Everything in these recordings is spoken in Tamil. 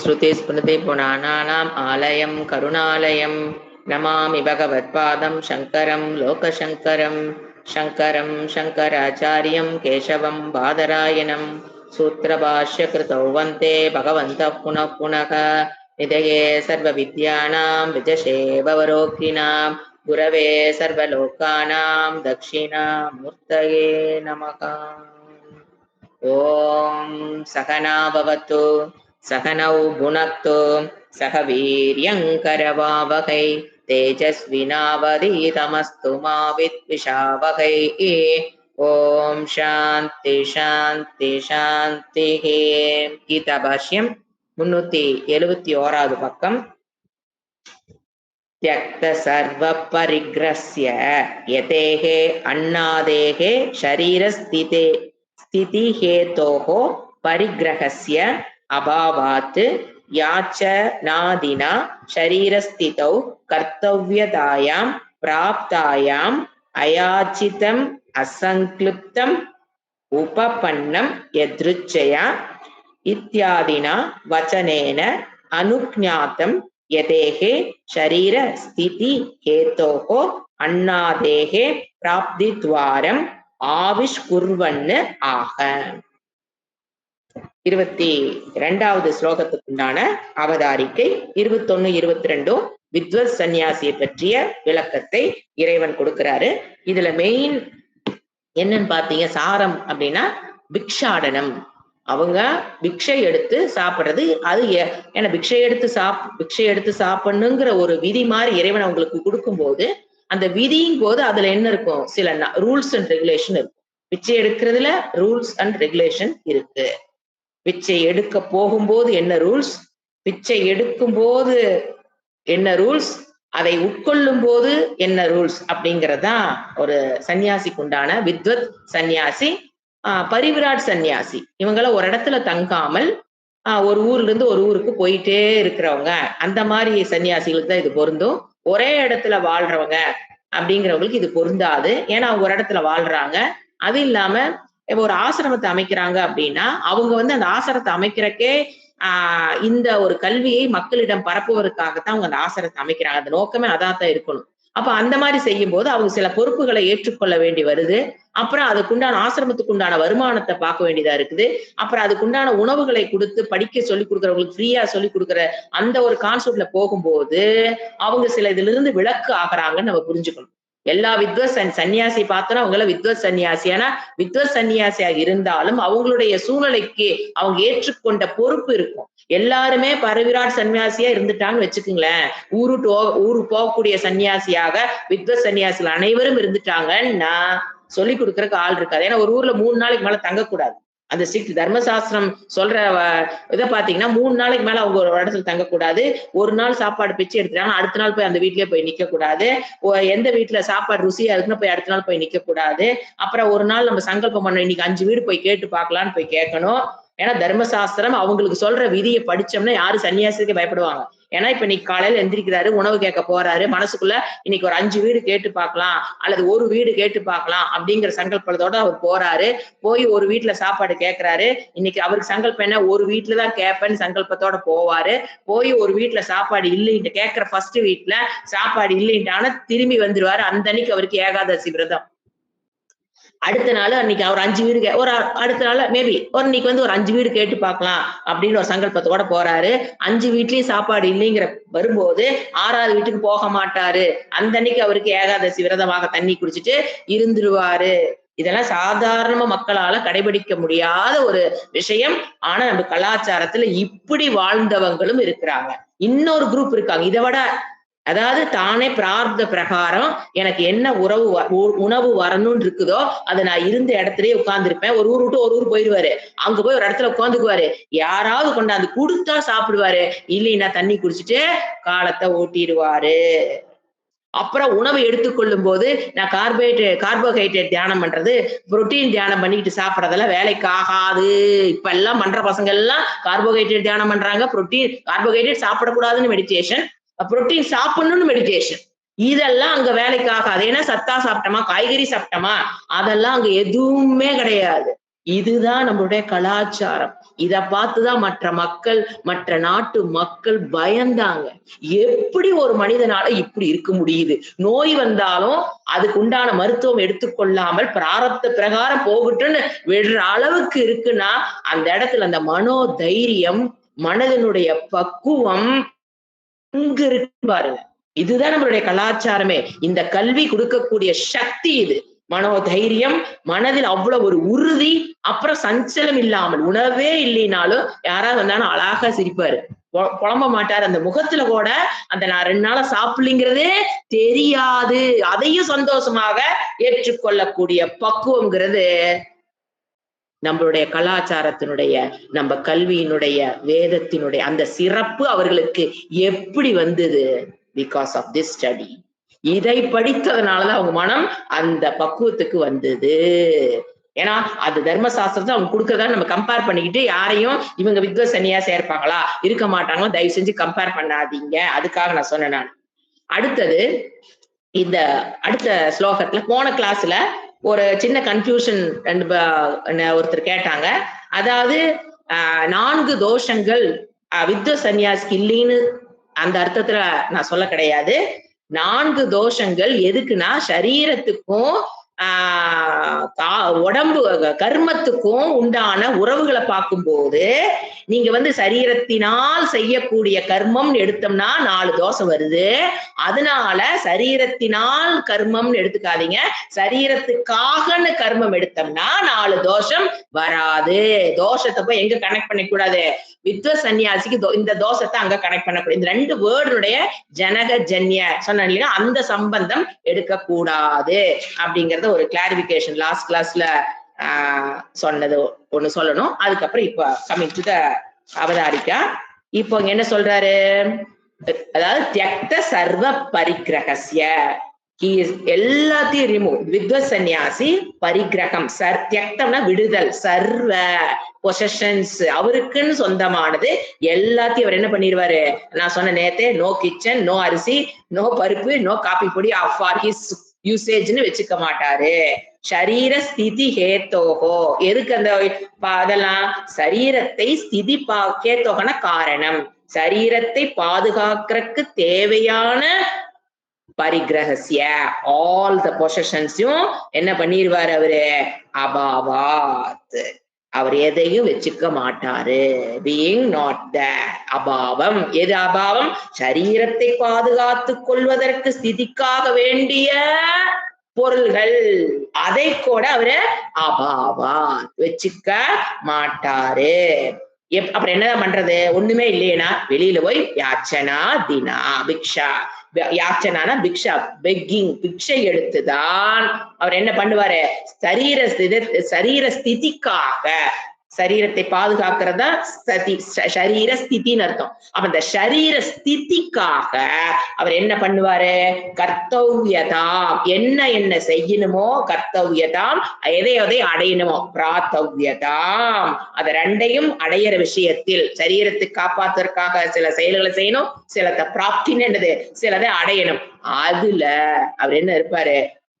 श्रुतिस्मृतिपुराणानाम् आलयं करुणालयं नमामि भगवत्पादं शङ्करं लोकशङ्करं शङ्करं शङ्कराचार्यं केशवं बादरायणं सूत्रभाष्यकृतौ वन्दे भगवन्तः पुनः पुनः निधये सर्वविद्यानां विजशे भवरोगिणां गुरवे सर्वलोकानां दक्षिणामूर्तये नमः। ओम सहना भवतु सहनौ भुनक्तु सह वीर्यं करवावहै तेजस्विनावधीतमस्तु मा विद्विषावहै। ओम शांति शांति शांति। गीता भाष्யம் 371 பக்கம். त्यक्त सर्व परिग्रस्य यतेः अन्नादेः शरीरस्थिते स्थिति हेतोः परिग्रहस्य अभावात् याचनादिना शरीरस्थितौ कर्तव्यतायां प्राप्तायाम् अयाचितम् असंक्लिप्तम् उपपन्नं यदृच्छया इत्यादिना वचनेन अनुज्ञातं यतेः शरीर स्थिति हेतोः अन्नादेः प्राप्तिद्वारम् आविष्कुर्वन् आह. 22வது ஸ்லோகத்துக்குண்டான அவதாரிக்கை 21, 22 வித்வத் சந்நியாசியை பற்றிய விளக்கத்தை இறைவன் கொடுக்கிறாரு. இதுல மெயின் என்னன்னு பாத்தீங்க, சாரம் அப்படின்னா பிக்ஷாடனம். அவங்க பிக்ஷை எடுத்து சாப்பிடுறது. அது ஏன்னா பிக்ஷை எடுத்து சாப்பிடணுங்கிற ஒரு விதி மாதிரி இறைவன் அவங்களுக்கு கொடுக்கும் போது அந்த விதியின் போது அதுல என்ன இருக்கும், சில ரூல்ஸ் அண்ட் ரெகுலேஷன் இருக்கும். பிச்சை எடுக்கிறதுல ரூல்ஸ் அண்ட் ரெகுலேஷன் இருக்கு. பிச்சை எடுக்க போகும்போது என்ன ரூல்ஸ், பிச்சை எடுக்கும் போது என்ன ரூல்ஸ், அதை உட்கொள்ளும் போது என்ன ரூல்ஸ் அப்படிங்கறதுதான் ஒரு சன்னியாசிக்கு உண்டான வித்வத் சன்னியாசி. பரிவிராட் சன்னியாசி இவங்கள ஒரு இடத்துல தங்காமல் ஒரு ஊர்ல இருந்து ஒரு ஊருக்கு போயிட்டே இருக்கிறவங்க, அந்த மாதிரி சன்னியாசிகளுக்கு தான் இது பொருந்தும். ஒரே இடத்துல வாழ்றவங்க அப்படிங்கிறவங்களுக்கு இது பொருந்தாது. ஏன்னா அவங்க ஒரு இடத்துல வாழ்றாங்க. அது இல்லாம ஒரு ஆசிரமத்தை அமைக்கிறாங்க அப்படின்னா அவங்க அந்த ஆசிரமத்தை அமைக்கிறக்கே இந்த ஒரு கல்வியை மக்களிடம் பரப்புவதற்காகத்தான் அவங்க அந்த ஆசிரமத்தை அமைக்கிறாங்க. அந்த நோக்கமே அதான் இருக்கணும். அப்ப அந்த மாதிரி செய்யும் போது அவங்க சில பொறுப்புகளை ஏற்றுக்கொள்ள வேண்டி வருது. அப்புறம் அதுக்குண்டான ஆசிரமத்துக்கு உண்டான வருமானத்தை பார்க்க வேண்டியதா இருக்குது. அப்புறம் அதுக்குண்டான உணவுகளை கொடுத்து படிக்க சொல்லி கொடுக்குறவங்களுக்கு ஃப்ரீயா சொல்லி கொடுக்குற அந்த ஒரு கான்செப்ட்ல போகும்போது அவங்க சில இதுல இருந்து விலக்கு ஆகுறாங்கன்னு நம்ம புரிஞ்சுக்கணும். எல்லா வித்வத் சன்னியாசி பார்த்தோன்னா அவங்கள வித்வத் சன்னியாசியானா வித்வத் சன்னியாசியாக இருந்தாலும் அவங்களுடைய சூழ்நிலைக்கு அவங்க ஏற்றுக்கொண்ட பொறுப்பு இருக்கும். எல்லாருமே பரவிராட் சன்னியாசியா இருந்துட்டான்னு வச்சுக்குங்களேன், ஊரு போகக்கூடிய சன்னியாசியாக வித்வத் சன்னியாசிகள் அனைவரும் இருந்துட்டாங்கன்னா சொல்லி கொடுக்கறதுக்கு ஆள் இருக்காது. ஏன்னா ஒரு ஊர்ல 3 நாளைக்கு மேல தங்கக்கூடாது. அந்த ஸ்ட்ரிக்ட் தர்மசாஸ்திரம் சொல்ற இதை பாத்தீங்கன்னா 3 நாளைக்கு மேல அவங்க ஒரு இடத்துல தங்கக்கூடாது. ஒரு நாள் சாப்பாடு பிச்சு எடுத்துட்டாங்கன்னா அடுத்த நாள் போய் அந்த வீட்லயே போய் நிக்க கூடாது. எந்த வீட்டுல சாப்பாடு ருசியா இருக்குன்னு போய் அடுத்த நாள் போய் நிக்க கூடாது. அப்புறம் ஒரு நாள் நம்ம சங்கல்பம் பண்ண இன்னைக்கு 5 வீடு போய் கேட்டு பார்க்கலான்னு போய் கேட்கணும். ஏன்னா தர்மசாஸ்திரம் அவங்களுக்கு சொல்ற விதியை படிச்சோம்னா யாரும் சன்னியாசிக்கு பயப்படுவாங்க. ஏன்னா இப்ப இன்னைக்கு காலையில எந்திரிக்கிறாரு, உணவு கேட்க போறாரு, மனசுக்குள்ள இன்னைக்கு ஒரு 5 வீடு கேட்டு பார்க்கலாம் அல்லது ஒரு வீடு கேட்டு பார்க்கலாம் அப்படிங்கிற சங்கல்பத்தோட அவர் போறாரு. போய் ஒரு வீட்டுல சாப்பாடு கேட்கிறாரு. இன்னைக்கு அவருக்கு சங்கல்பம் என்ன, ஒரு வீட்டுலதான் கேட்பேன்னு சங்கல்பத்தோட போவாரு. போய் ஒரு வீட்டுல சாப்பாடு இல்லைன்ட்டு கேட்கிற ஃபர்ஸ்ட் வீட்டுல சாப்பாடு இல்லைன்ட்டான திரும்பி வந்துருவாரு. அந்த அன்னைக்கு அவருக்கு ஏகாதசி விரதம். அடுத்த நாள் அன்னைக்கு அவர் 5 வீடு ஒரு அடுத்த நாள் மேபி ஒரு இன்னைக்கு ஒரு 5 வீடு கேட்டு பார்க்கலாம் அப்படின்னு ஒரு சங்கல்பத்தோட போறாரு. 5 வீட்லயும் சாப்பாடு இல்லைங்கிற வரும்போது 6வது வீட்டுக்கு போக மாட்டாரு. அந்த அன்னைக்கு அவருக்கு ஏகாதசி விரதமாக தண்ணி குடிச்சிட்டு இருந்துருவாரு. இதெல்லாம் சாதாரண மக்களால கடைபிடிக்க முடியாத ஒரு விஷயம். ஆனா நம்ம கலாச்சாரத்துல இப்படி வாழ்ந்தவங்களும் இருக்கிறாங்க. இன்னொரு குரூப் இருக்காங்க இதை விட, அதாவது தானே பிரார்த்த பிரகாரம் எனக்கு என்ன உணவு வரணும்னு இருக்குதோ அதை நான் இருந்த இடத்துலயே உட்கார்ந்துருப்பேன். ஒரு ஊர் விட்டு ஒரு ஊர் போயிடுவாரு. அங்க போய் ஒரு இடத்துல உட்காந்துக்குவாரு. யாராவது கொண்டாந்து கொடுத்தா சாப்பிடுவாரு, இல்லைன்னா தண்ணி குடிச்சிட்டு காலத்தை ஓட்டிடுவாரு. அப்புறம் உணவு எடுத்துக்கொள்ளும் போது நான் கார்போஹைட்ரேட் தியானம் பண்றது, புரோட்டீன் தியானம் பண்ணிட்டு சாப்பிடறதெல்லாம் வேலைக்கு ஆகாது. இப்ப எல்லாம் பண்ற பசங்க எல்லாம் கார்போஹைட்ரேட் தியானம் பண்றாங்க. கார்போஹைட்ரேட் சாப்பிடக்கூடாதுன்னு மெடிடேஷன், புரோட்டீன் சாப்பிடணும்னு மெடிடேஷன். இதெல்லாம் அங்க வேலைக்கு ஆகாது. ஏன்னா சத்தா சாப்பிட்டோமா, காய்கறி சாப்பிட்டோமா, அதெல்லாம் அங்க எதுவுமே கிடையாது. இதுதான் நம்மளுடைய கலாச்சாரம். இத பார்த்துதான் மற்ற நாட்டு மக்கள் பயந்தாங்க. எப்படி ஒரு மனிதனால இப்படி இருக்க முடியுது? நோய் வந்தாலும் அதுக்கு உண்டான மருத்துவம் எடுத்துக்கொள்ளாமல் பிராரப்த பிரகாரம் போகட்டும்னு விடுற அளவுக்கு இருக்குன்னா, அந்த இடத்துல அந்த மனோ தைரியம், மனதனுடைய பக்குவம் இங்க இருக்கு பாருங்க. இதுதான் நம்மளுடைய கலாச்சாரமே. இந்த கல்வி கொடுக்கக்கூடிய சக்தி இது. மனோதைரியம், மனதில் அவ்வளவு ஒரு உறுதி, அப்புறம் சஞ்சலம் இல்லாமல், உணவே இல்லைனாலும் யாராவது வந்தாலும் அழகா சிரிப்பாரு. புலம்ப மாட்டாரு. அந்த முகத்துல கூட அந்த நான் 2 நாளா சாப்பிடலிங்கிறதே தெரியாது. அதையும் சந்தோஷமாக ஏற்றுக்கொள்ளக்கூடிய பக்குவம்ங்கிறது நம்மளுடைய கலாச்சாரத்தினுடைய, நம்ம கல்வியினுடைய, வேதத்தினுடைய அந்த சிறப்பு அவர்களுக்கு எப்படி வந்தது? Because of this study. இதை படித்ததுனாலதான் அவங்க மனம் அந்த பக்குவத்துக்கு வந்தது. ஏன்னா அது தர்மசாஸ்திரத்தை அவங்க கொடுக்கறதா நம்ம கம்பேர் பண்ணிக்கிட்டு யாரையும் இவங்க வித்வ சன்னியாசி இருப்பாங்களா இருக்க மாட்டாங்களோ தயவு செஞ்சு கம்பேர் பண்ணாதீங்க. அதுக்காக நான் சொன்னேன். நான் அடுத்தது இந்த அடுத்த ஸ்லோகத்துல போன கிளாஸ்ல ஒரு சின்ன கன்ஃபியூஷன் ஒருத்தர் கேட்டாங்க. அதாவது 4 தோஷங்கள் வித்வ சன்னியாசிக்கு இல்லைன்னு அந்த அர்த்தத்துல நான் சொல்ல கிடையாது. 4 தோஷங்கள் எதுக்குன்னா சரீரத்துக்கும் உடம்பு கர்மத்துக்கும் உண்டான உறவுகளை பார்க்கும்போது நீங்க சரீரத்தினால் செய்யக்கூடிய கர்மம் எடுத்தோம்னா 4 தோஷம் வருது. அதனால சரீரத்தினால் கர்மம் எடுத்துக்காதீங்க, சரீரத்துக்காகன்னு கர்மம் எடுத்தோம்னா 4 தோஷம் வராது. தோஷத்தை போய் எங்க கனெக்ட் பண்ண கூடாது? வித்வ சன்னியாசிக்கு இந்த தோஷத்தை அங்க கனெக்ட் பண்ணக்கூடாது. இந்த 2 வேர்டுடைய ஜனக ஜன்ய சொன்ன அந்த சம்பந்தம் எடுக்கக்கூடாது அப்படிங்கறத ஒரு கிளாரிபிகேஷன் லாஸ்ட் கிளாஸ்ல சொன்னது ஒண்ணு சொல்லணும். அதுக்கப்புறம் இப்ப கமிங் டு த அவதாரிக்கா. இப்போ என்ன சொல்றாரு? அதாவது தியக்த சர்வ பரிகிரகஸ்ய, எல்லாத்தையும் ரிமூவ். வித்வ சன்னியாசி பரிகிரகம், தியக்தம்னா விடுதல், சர்வ பொசஷன்ஸ் அவருக்குன்னு சொந்தமானது எல்லாத்தையும் அவர் என்ன பண்ணிடுவாரு? நான் சொன்ன நேரத்தே நோ கிச்சன், நோ அரிசி, நோ பருப்பு, நோ காபி பொடி ஃபார் ஹிஸ் யூசேஜ்னு வச்சுக்க மாட்டாரு. சரீர ஸ்திதி ஹேத்தோகோ, எதுக்கு அந்த அதெல்லாம்? சரீரத்தை ஸ்திதி ஹேத்தோகன காரணம், சரீரத்தை பாதுகாக்கிறதுக்கு தேவையான பரிகிரகஸ்ய ஆல் த பொசஷன்ஸையும் என்ன பண்ணிடுவாரு அவரு? அபாவாத், அவர் எதையும் வச்சுக்க மாட்டாரு. பீயிங் நாட் தேர், அபாவம். எது அபாவம்? சரீரத்தை பாதுகாத்துக் கொள்வதற்கு ஸ்திதிக்காக வேண்டிய பொருள்கள், அதை கூட அவரு அபாவா வச்சுக்க மாட்டாரு. அப்புறம் என்னதான் பண்றது? ஒண்ணுமே இல்லையா வெளியில போய் யாச்சனா தினா பிக்ஷா, யாச்சனானா பிக்ஷா, பெக்கிங், பிக்ஷை எடுத்துதான் அவர் என்ன பண்ணுவாரு? சரீர ஸ்திதிக்காக, சரீரத்தை பாதுகாக்கிறதா சரீர ஸ்திதின்னு அர்த்தம். அப்ப இந்த சரீர ஸ்திதிக்காக அவர் என்ன பண்ணுவாரு? கர்த்தவ்யதாம், என்ன செய்யணுமோ கர்த்தவ்யதாம், எதை அடையணுமோ பிராத்தவ்யதாம், அத 2ஐயும் அடையிற விஷயத்தில் சரீரத்தை காப்பாத்துறதுக்காக சில செயல்களை செய்யணும், சிலத பிராப்தின்னு என்னது சிலதை அடையணும். அதுல அவர் என்ன இருப்பாரு?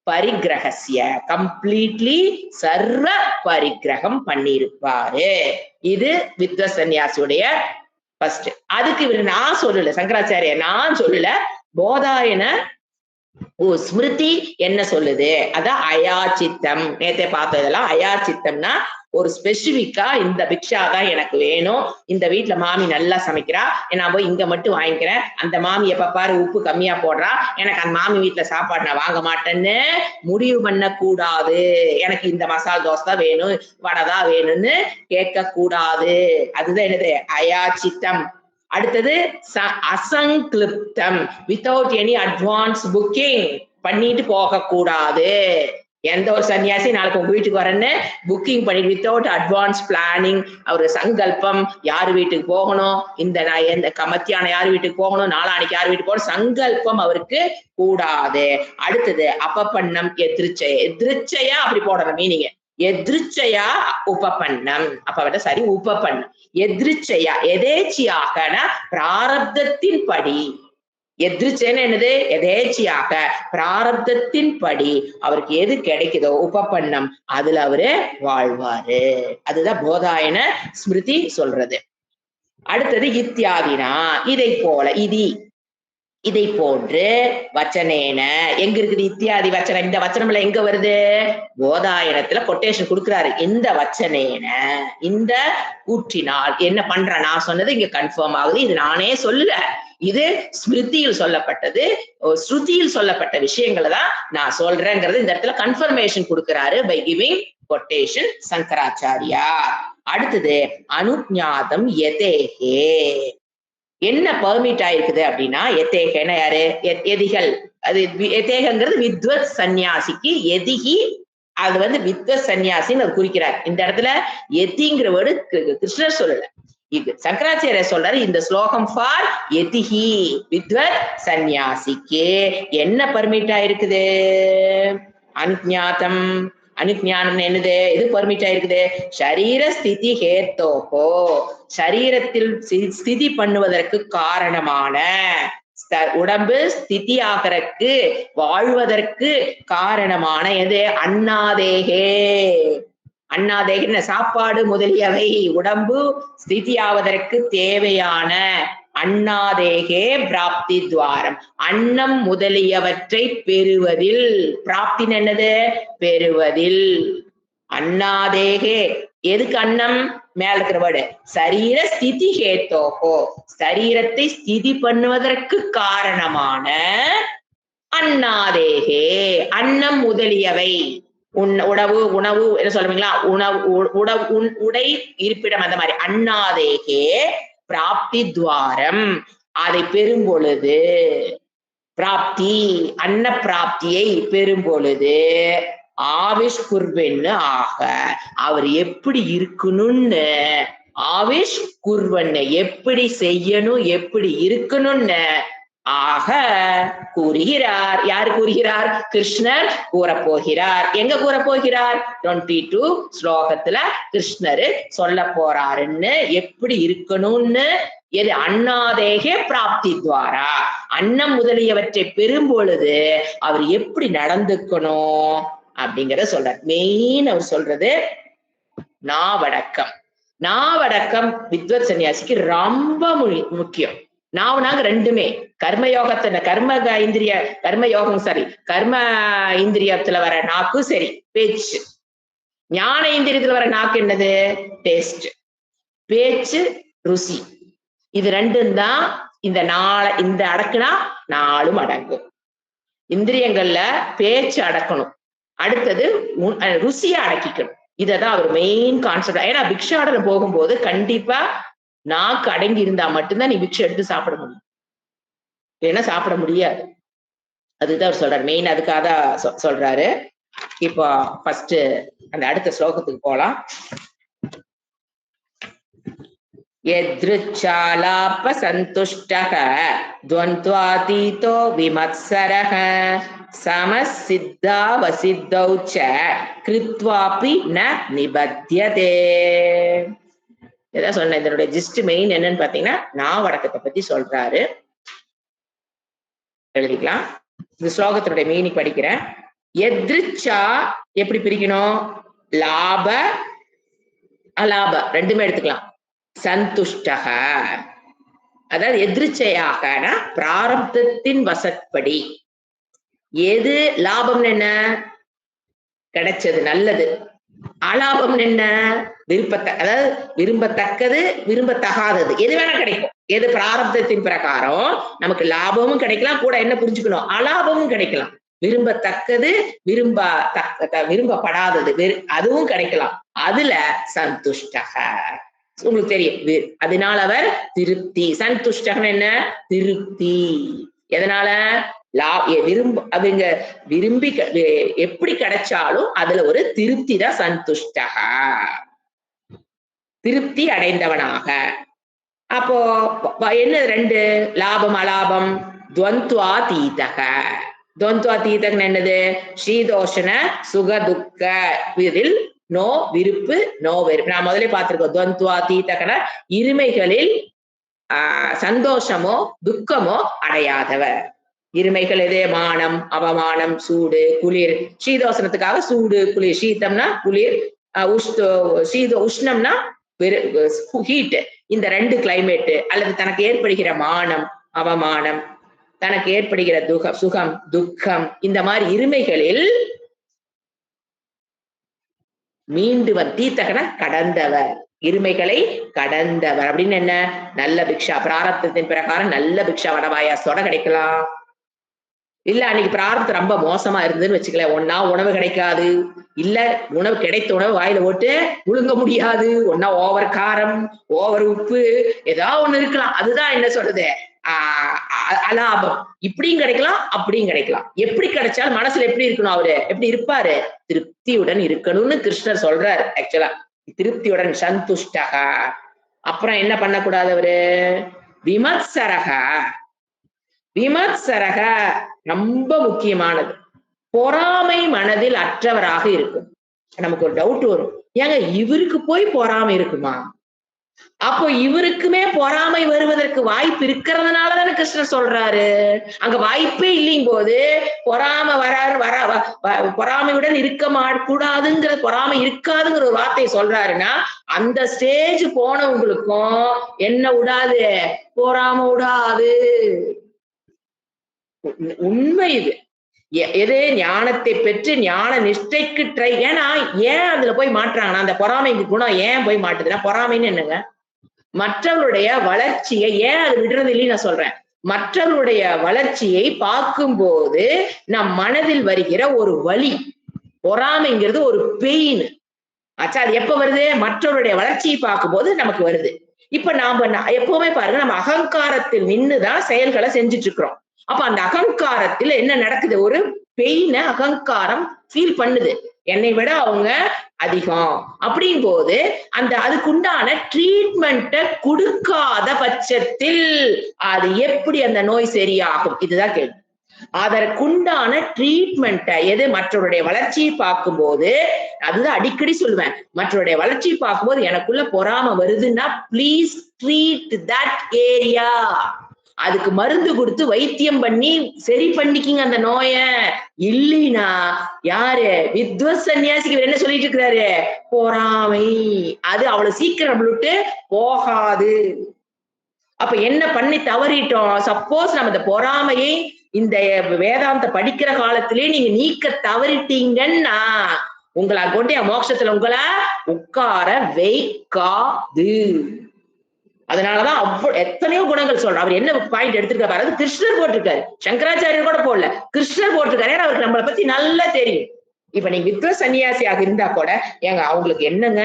பரிகிரகஸ்ய, கம்ப்ளீட்லி சர்வ பரிகிரகம் பண்ணிருப்பாரு. இது வித்வ சன்னியாசியுடைய ஃபர்ஸ்ட். அதுக்கு இவரு நான் சொல்லல, சங்கராச்சாரிய நான் சொல்லல, போதாயன ஸ்மிருதி என்ன சொல்லுது? அதான் அயாச்சித்தம். நேத்தே பார்த்ததெல்லாம் அயாச்சித்தம்னா ஒரு ஸ்பெசிபிக்கா இந்த பிக்ஷா தான் எனக்கு வேணும், இந்த வீட்டுல மாமி நல்லா சமைக்கிறா, நான் போய் இங்க மட்டும் வாங்கிக்கிறேன், அந்த மாமி எப்ப பாரு உப்பு கம்மியா போடுறா, எனக்கு அந்த மாமி வீட்டுல சாப்பாடு நான் வாங்க மாட்டேன்னு முடிவு பண்ண கூடாது. எனக்கு இந்த மசாலா தோசை தான் வேணும், வடை தான் வேணும்னு கேட்க கூடாது. அதுதான் என்னது? அயாச்சித்தம். அடுத்தது அசங்கிளிப்தம், வித்தவுட் எனி அட்வான்ஸ் புக்கிங் பண்ணிட்டு போக கூடாது. எந்த ஒரு சன்னியாசி நாளைக்கு உங்க வீட்டுக்கு வரேன்னு புக்கிங் பண்ணிட்டு வித்தவுட் அட்வான்ஸ் பிளானிங், அவரு சங்கல்பம், யாரு வீட்டுக்கு போகணும், இந்த நான் எந்த மத்தியானம் யார் வீட்டுக்கு போகணும், நாளானைக்கு யார் வீட்டுக்கு போகணும், சங்கல்பம் அவருக்கு கூடாது. அடுத்தது அபபன்னம் எதிர்ச்சையா, எதிர்ச்சையா அப்படி போடணும் மீனிங். எதிர்ச்சையா உபபன்னம், அப்ப சரி உபபன்னம். எதிர்ச்சையா எதேச்சியாக பிராரப்தத்தின் படி, எதிர்ச்சேன்னு என்னது? எதேச்சியாக பிராரப்தத்தின் படி அவருக்கு எது கிடைக்குதோ உபபன்னம் அதுல அவரு வாழ்வாரு. அதுதான் போதாயன ஸ்மிருதி சொல்றது. அடுத்தது இத்தியாதினா, இதை போல, இதை போன்று வச்சனேன, எங்க இருக்குது இத்தியாதி வச்சனம்? இந்த வச்சனம்ல எங்க வருது? போதாயனத்துல கொட்டேஷன் கொடுக்கிறாரு. இந்த வச்சனேன, இந்த கூற்றினால் என்ன பண்ற? நான் சொன்னது இங்க கன்ஃபார்ம் ஆகுது. இது நானே சொல்லல, இது ஸ்மிருதியில் சொல்லப்பட்டது, ஸ்ருதியில் சொல்லப்பட்ட விஷயங்களை தான் நான் சொல்றேங்கிறது இந்த இடத்துல கன்ஃபர்மேஷன் கொடுக்கிறாரு பை கிவிங் கொட்டேஷன் சங்கராச்சாரியா. அடுத்தது அனுஞாதம் யதேஹே, என்ன பெர்மிட் ஆயிருக்குது அப்படின்னா, எத்தேகன்னா யாரு? எதிகள். அது எத்தேகங்கிறது வித்வத் சன்னியாசிக்கு எதிகி, அது வந்து வித்வத் சன்னியாசின்னு அவர் குறிக்கிறார். இந்த இடத்துல எதிங்கிற வேர்டு கிருஷ்ணர் சொல்லல, இது சங்கராச்சாரியர் சொல்றாரு. இந்த ஸ்லோகம் ஃபார் எதிகி வித்வத் சன்னியாசிக்கு என்ன பெர்மிட் ஆயிருக்குது? அனுஞாதம். அனுஞானம் என்னது? எது பெர்மிட் ஆயிருக்குது? ஷரீர ஸ்திதி ஹேத்தோஹோ, சரீரத்தில் ஸ்திதி பண்ணுவதற்கு காரணமான, உடம்பு ஸ்திதி ஆகிறதுக்கு வாழ்வதற்கு காரணமான எது? அண்ணாதேகே. அண்ணாதேகன சாப்பாடு முதலியவை உடம்பு ஸ்திதி ஆவதற்கு தேவையான அண்ணாதேகே பிராப்தி துவாரம், அன்னம் முதலியவற்றை பெறுவதில். பிராப்தி என்னது? பெறுவதில். அண்ணாதேகே எதுக்கு அன்னம்? மேல இருக்கிற வேர்டு சரீர ஸ்திதி ஹேத்தோஹோ, சரீரத்தை ஸ்திதி பண்ணுவதற்கு காரணமான அண்ணாதேகே, அன்னம் முதலியவை. உணவு, உணவு என்ன சொல்லுவீங்களா? உணவு, உடை, இருப்பிடம், அந்த மாதிரி. அண்ணாதேகே பிராப்தி துவாரம், அதை பெறும் பொழுது, பிராப்தி அன்ன பிராப்தியை பெறும் பொழுது ஆவிஷ் குர்வன்னு ஆக, அவர் எப்படி இருக்கணும்னு, ஆவிஷ் குர்வன்னு எப்படி செய்யணும், எப்படி இருக்கணும்னு ஆக கூறுகிறார். யார் கூறுகிறார்? கிருஷ்ணர் கூறப்போகிறார். எங்க கூறப்போகிறார்? 22 ஸ்லோகத்துல கிருஷ்ணர் சொல்ல போறாருன்னு, எப்படி இருக்கணும்னு. எது? அண்ணாதேகே பிராப்தி துவாரா, அன்னம் முதலியவற்றை பெறும் பொழுது அவர் எப்படி நடந்துக்கணும் அப்படிங்கறத சொல்றார். மெயின் அவர் சொல்றது நாவடக்கம். நாவடக்கம் வித்வத் சன்னியாசிக்கு ரொம்ப முக்கியம். நாவுனாங்க ரெண்டுமே, கர்மயோகத்துல கர்ம இந்திரிய கர்மயோகம் சரி, கர்ம இந்திரியத்துல வர நாக்கு சரி பேச்சு, ஞான இந்திரியத்துல வர நாக்கு என்னது? டேஸ்ட், பேச்சு, ருசி. இது ரெண்டும் தான் இந்த இந்த அடக்குனா நாளும் அடங்கும். இந்திரியங்கள்ல பேச்சு அடக்கணும், அடுத்தது ருசியை அடக்கிக்கணும். இததான் அவர் மெயின் கான்செப்ட். ஏன்னா பிக்ஷாடனம் போகும்போது கண்டிப்பா நாக்கு அடங்கி இருந்தா மட்டும்தான் நீ பிக்ஷை எடுத்து சாப்பிட முடியும், இல்லைன்னா சாப்பிட முடியாது. அதுதான் அவர் சொல்றாரு மெயின், அதுக்காக தான் சொல்றாரு. இப்போ ஃபர்ஸ்ட் அந்த அடுத்த ஸ்லோகத்துக்கு போலாம். யத்ருச்சாலாப சந்துஷ்டக துவந்த்வாதீதோ விமத்சரஹ சமசித்தா வசித்தௌ ச கிருத்வாபி ந நிபத்யதே. இதான் சொன்னேன். இதனுடைய ஜிஸ்ட் மெயின் என்னன்னு பாத்தீங்கன்னா நாவடக்கத்தை பத்தி சொல்றாரு. எழுதிக்கலாம். இந்த ஸ்லோகத்தினுடைய மீனிங் படிக்கிறேன். எத்ருச்சா எப்படி பிரிக்கணும்? லாப அலாப ரெண்டுமே எடுத்துக்கலாம். சந்துஷ்டக அதாவது எதிர்ச்சையாகனா பிராரப்தத்தின் வசப்படி. எது லாபம்? என்ன கிடைச்சது நல்லது. அலாபம் என்ன? அதாவது விரும்பத்தக்கது, விரும்பத்தகாதது, எது வேணா கிடைக்கும். எது பிராரப்தத்தின் பிரகாரம் நமக்கு லாபமும் கிடைக்கலாம், கூட என்ன புரிஞ்சுக்கணும், அலாபமும் கிடைக்கலாம். விரும்பத்தக்கது, விரும்பப்படாதது அதுவும் கிடைக்கலாம். அதுல சந்துஷ்டக உங்களுக்கு தெரியும். அதனால அவர் திருப்தி. சந்துஷ்டகன் என்ன? திருப்தி. எதனால? அவங்க விரும்பி எப்படி கிடைச்சாலும் அதுல ஒரு திருப்தி தான் சந்துஷ்டக, திருப்தி அடைந்தவனாக. அப்போ என்ன? ரெண்டு லாபம் அலாபம். துவந்த்வாதீதக. துவந்த்வாதீதகன் என்னது? ஸ்ரீதோஷண சுக துக்க இதில் நோ விருப்பு நோ வெறுப்பு. நான் முதலே பார்த்திருக்கோம். துவந்த்வாதீதகன இருமைகளில் சந்தோஷமோ துக்கமோ அடையாதவர். இருமைகள் எது? மானம், அவமானம், சூடு, குளிர். சீதோசனத்துக்காக சூடு, குளிர். சீதம்னா குளிர், உஷ்ணம்னா ஹீட். இந்த 2 கிளைமேட் அல்லது தனக்கு ஏற்படுகிற மானம், அவமானம், தனக்கு ஏற்படுகிற சுகம், துக்கம், இந்த மாதிரி இருமைகளில் மீண்டுவர். தீர்த்தகன கடந்தவர், இருமைகளை கடந்தவர் அப்படின்னு என்ன? நல்ல பிக்ஷா, பிராரப்தத்தின் பிரகாரம் நல்ல பிக்ஷா வடவாயாசோட கிடைக்கலாம். இல்ல அன்னைக்கு பிரார்த்தம் ரொம்ப மோசமா இருந்ததுன்னு வச்சுக்கல, ஒன்னா உணவு கிடைக்காது, இல்ல உணவு கிடைத்த உணவு வாயில போட்டு முழுங்க முடியாது, ஒன்னா ஓவர் காரம், ஓவர் உப்பு, ஏதாவது ஒண்ணு இருக்கலாம். அதுதான் என்ன சொல்றது, அலாபம். இப்படியும் கிடைக்கலாம், அப்படியும் கிடைக்கலாம். எப்படி கிடைச்சாலும் மனசுல எப்படி இருக்கணும், அவரு எப்படி இருப்பாரு? திருப்தியுடன் இருக்கணும்னு கிருஷ்ணர் சொல்றாரு. ஆக்சுவலா திருப்தியுடன், சந்துஷ்டகா. அப்புறம் என்ன பண்ணக்கூடாது அவரு? விமத்சரகா. விமத்சரக ரொம்ப முக்கியமானது. பொறாமை மனதில் அற்றவராக இருக்கும். நமக்கு ஒரு டவுட் வரும், ஏங்க இவருக்கு போய் பொறாமை இருக்குமா? அப்போ இவருக்குமே பொறாமை வருவதற்கு வாய்ப்பு இருக்கிறதுனாலதானே கிருஷ்ணர் சொல்றாரு. அங்க வாய்ப்பே இல்லையும் போது பொறாமை பொறாமையுடன் இருக்க கூடாதுங்கிற, பொறாமை இருக்காதுங்கிற ஒரு வார்த்தையை சொல்றாருன்னா, அந்த ஸ்டேஜ் போனவங்களுக்கும் என்ன விடாது? பொறாமை விடாது. உண்மை இது. எது? ஞானத்தை பெற்று ஞான நிஷ்டைக்கு ட்ரை. ஏன்னா ஏன் அதுல போய் மாட்டுறாங்கன்னா, அந்த பொறாமைக்கு குணம் ஏன் போய் மாட்டுதுன்னா, பொறாமைன்னு என்னங்க? மற்றவருடைய வளர்ச்சியை ஏன் அது விடுறது இல்லைன்னு நான் சொல்றேன். மற்றவருடைய வளர்ச்சியை பார்க்கும்போது நம் மனதில் வருகிற ஒரு வலி. பொறாமைங்கிறது ஒரு பெயின். ஆச்சா, அது எப்ப வருது? மற்றவருடைய வளர்ச்சியை பார்க்கும்போது நமக்கு வருது. இப்ப நாம எப்பவுமே பாருங்க, நம்ம அகங்காரத்தில் நின்னுதான் செயல்களை செஞ்சுட்டு இருக்கிறோம். அப்ப அந்த அகங்காரத்துல என்ன நடக்குது? ஒரு பெயின அகங்காரம் ஃபீல் பண்ணுது. என்னை விட அவங்க அதிகம் அப்படின் போது அந்த அதுக்குண்டான ட்ரீட்மெண்ட்டை கொடுக்காத பட்சத்தில் அது எப்படி அந்த நோய் சரியாகும்? இதுதான் கேள்வி. அதற்குண்டான ட்ரீட்மெண்ட்டை எது? மற்றவருடைய வளர்ச்சியை பார்க்கும்போது, அதுதான் அடிக்கடி சொல்லுவேன், மற்றவருடைய வளர்ச்சியை பார்க்கும்போது எனக்குள்ள பொறாமை வருதுன்னா ப்ளீஸ் ட்ரீட் தட் ஏரியா. அதுக்கு மருந்து கொடுத்து வைத்தியம் பண்ணி சரி பண்ணிக்கிங்க அந்த நோய. இல்லைன்னா யாரு? வித்வத் சன்னியாசிக்கு என்ன சொல்லிட்டு இருக்கிறாரு? பொறாமை. அது அவ்வளவு சீக்கிரம் விட்டு போகாது. அப்ப என்ன பண்ணி தவறிட்டோம்? சப்போஸ் நம்ம இந்த பொறாமையை இந்த வேதாந்த படிக்கிற காலத்திலேயே நீங்க நீக்க தவறிட்டீங்கன்னா, உங்களை கொண்டு மோட்சத்துல உங்களை உட்கார வைக்காது. அதனாலதான் எத்தனையோ குணங்கள் சொல்றோம். அவர் என்ன பாயிண்ட் எடுத்திருக்காரு பாரு, கிருஷ்ணர் போட்டிருக்காரு, சங்கராச்சாரியர் கூட போடல, கிருஷ்ணர் போட்டிருக்காரு. ஏன்னா அவருக்கு நம்மளை பத்தி நல்லா தெரியும். இப்ப நீங்க வித்வ சன்னியாசியாக இருந்தா கூட, ஏங்க அவங்களுக்கு என்னங்க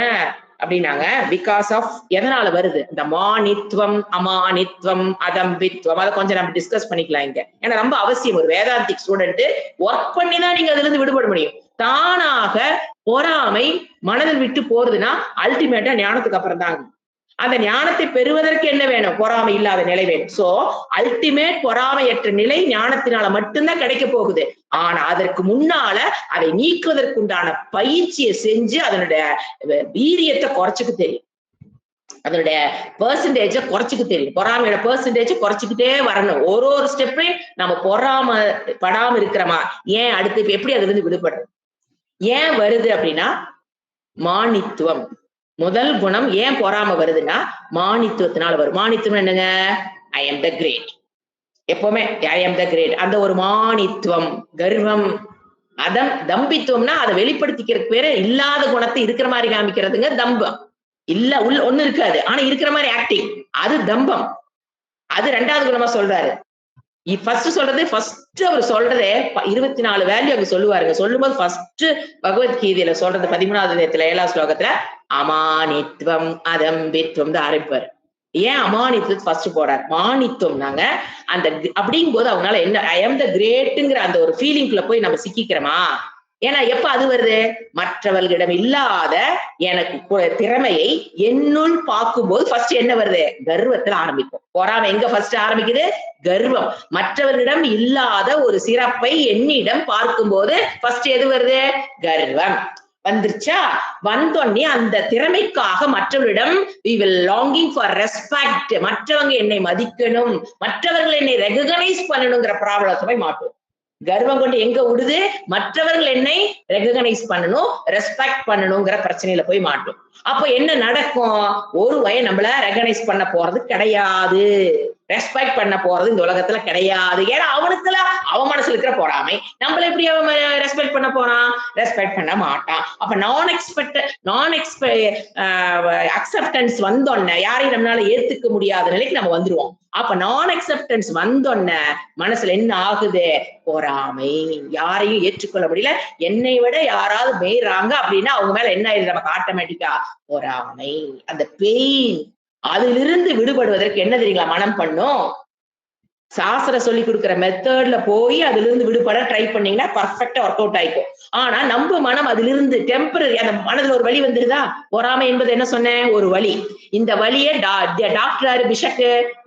அப்படின்னாங்க, பிகாஸ் ஆஃப் எதனால வருது? இந்த மானித்வம், அமானித்வம், அதம்பித்வம். அதை கொஞ்சம் நம்ம டிஸ்கஸ் பண்ணிக்கலாம் இங்க. ஏன்னா ரொம்ப அவசியம். ஒரு வேதாந்திக் ஸ்டூடெண்ட் ஒர்க் பண்ணிதான் நீங்க அதுல இருந்து விடுபட முடியும். தானாக பொறாமை மனதில் விட்டு போறதுன்னா அல்டிமேட்டா ஞானத்துக்கு அப்புறம் தாங்க. அந்த ஞானத்தை பெறுவதற்கு என்ன வேணும்? பொறாமை இல்லாத நிலை வேணும். சோ அல்டிமேட் பொறாமையற்ற நிலை ஞானத்தினால மட்டும்தான் கிடைக்க போகுது. ஆனா அதற்கு முன்னால அதை நீக்குவதற்குண்டான பயிற்சியை செஞ்சு அதனுடைய வீரியத்தை குறைச்சுக்க தெரியும், அதனுடைய பெர்சன்டேஜ குறைச்சுக்க தெரியும். பொறாமையோட பெர்சன்டேஜ் குறைச்சிக்கிட்டே வரணும். ஒரு ஸ்டெப்பையும் நம்ம பொறாம படாம இருக்கிறோமா? ஏன் அடுத்து எப்படி அதுல இருந்து விடுபடுறது? ஏன் வருது அப்படின்னா, மானித்துவம். முதல் குணம் ஏன் பொறாம வருதுன்னா மானித்துவத்தினால வரும். மானித்துவம் என்னங்க? I am the great. எப்பவுமே ஐ எம் த கிரேட். அந்த ஒரு மானித்துவம், கர்வம். தம்பித்துவம்னா அதை வெளிப்படுத்திக்கிறதுக்கு பேரு இல்லாத குணத்தை இருக்கிற மாதிரி காமிக்கிறதுங்க தம்பம். இல்ல ஒண்ணு இருக்காது, ஆனா இருக்கிற மாதிரி ஆக்டிங், அது தம்பம். அது 2வது குணமா சொல்றாரு. ஃபர்ஸ்ட் சொல்றது, ஃபர்ஸ்ட் அவர் சொல்றதே 24 வேல்யூ அங்க சொல்லுவாருங்க. சொல்லும்போது ஃபர்ஸ்ட் பகவத்கீதையில சொல்றது 13வது அத்தியாயத்துல 7வது ஸ்லோகத்துல அமானித்வம் அதம்பித்வம் தான் ஆரம்பிப்பாரு. ஏன் அமானித்வம் ஃபர்ஸ்ட் போறாரு? மானித்வம்னாங்க அந்த அப்படிங்கும் போது அவங்களால என்ன, ஐ எம் த கிரேட்டுங்கிற அந்த ஒரு ஃபீலிங்குள்ள போய் நம்ம சிக்கிக்கிறோமா? ஏன்னா எப்ப அது வருது? மற்றவர்களிடம் இல்லாத எனக்கு திறமையை என்னுள் பார்க்கும்போது ஃபர்ஸ்ட் என்ன வருது? கர்வத்துல ஆரம்பிக்கும். பொறாமை எங்க ஃபர்ஸ்ட் ஆரம்பிக்குது? கர்வம். மற்றவர்களிடம் இல்லாத ஒரு சிறப்பை என்னிடம் பார்க்கும்போது ஃபர்ஸ்ட் எது வருது? கர்வம். வந்துருச்சா? வந்தோடனே அந்த திறமைக்காக மற்றவரிடம் we will longing for respect, மற்றவங்க என்னை மதிக்கணும், மற்றவர்கள் என்னை ரெகக்னைஸ் பண்ணணுங்கிற ப்ராப்ளத்தை போய் மாட்டோம். கர்வம் கொண்டு எங்க விடுது? மற்றவர்கள் என்னை ரெகக்னைஸ் பண்ணணும், ரெஸ்பெக்ட் பண்ணணுங்கிற பிரச்சனையில போய் மாட்டோம். அப்ப என்ன நடக்கும்? ஒரு வய நம்மள ரெகக்னைஸ் பண்ண போறது கிடையாது, ரெஸ்பெக்ட் பண்ண போறது இந்த உலகத்துல கிடையாது. ஏன்னா அவனுக்குல அவன் மனசுல இருக்கிற பொறாமை. நம்மள எப்படி அவன் ரெஸ்பெக்ட் பண்ண போறான்? ரெஸ்பெக்ட் பண்ண மாட்டான். அப்ப நான் அக்செப்டன்ஸ் வந்தோன்ன யாரையும் நம்மளால ஏத்துக்க முடியாத நிலைக்கு நம்ம வந்துருவோம். அப்ப நான் அக்செப்டன்ஸ் வந்தோன்ன மனசுல என்ன ஆகுது? பொறாமை. யாரையும் ஏற்றுக்கொள்ள முடியல, என்னை விட யாராவது மேய்றாங்க அப்படின்னா அவங்க மேல என்ன ஆயிடுது நமக்கு ஆட்டோமேட்டிக்கா? பொறாமை. அந்த பெயின், அதிலிருந்து விடுபடுவதற்கு என்ன தெரியுங்களா மனம் பண்ணும்? சாஸ்திரம் சொல்லி கொடுக்கிற மெத்தட்ல போய் அதுல இருந்து விடுபட ட்ரை பண்ணீங்கன்னா பர்ஃபெக்டா ஒர்க் அவுட் ஆயிக்கும். ஆனா நம்ம மனம் அதிலிருந்து டெம்பரரி, அந்த மனதுல ஒரு வலி வந்துருதா? பொறாமை என்பது என்ன சொன்னேன்? ஒரு வலி. இந்த வலியை டாக்டர் பிஷப்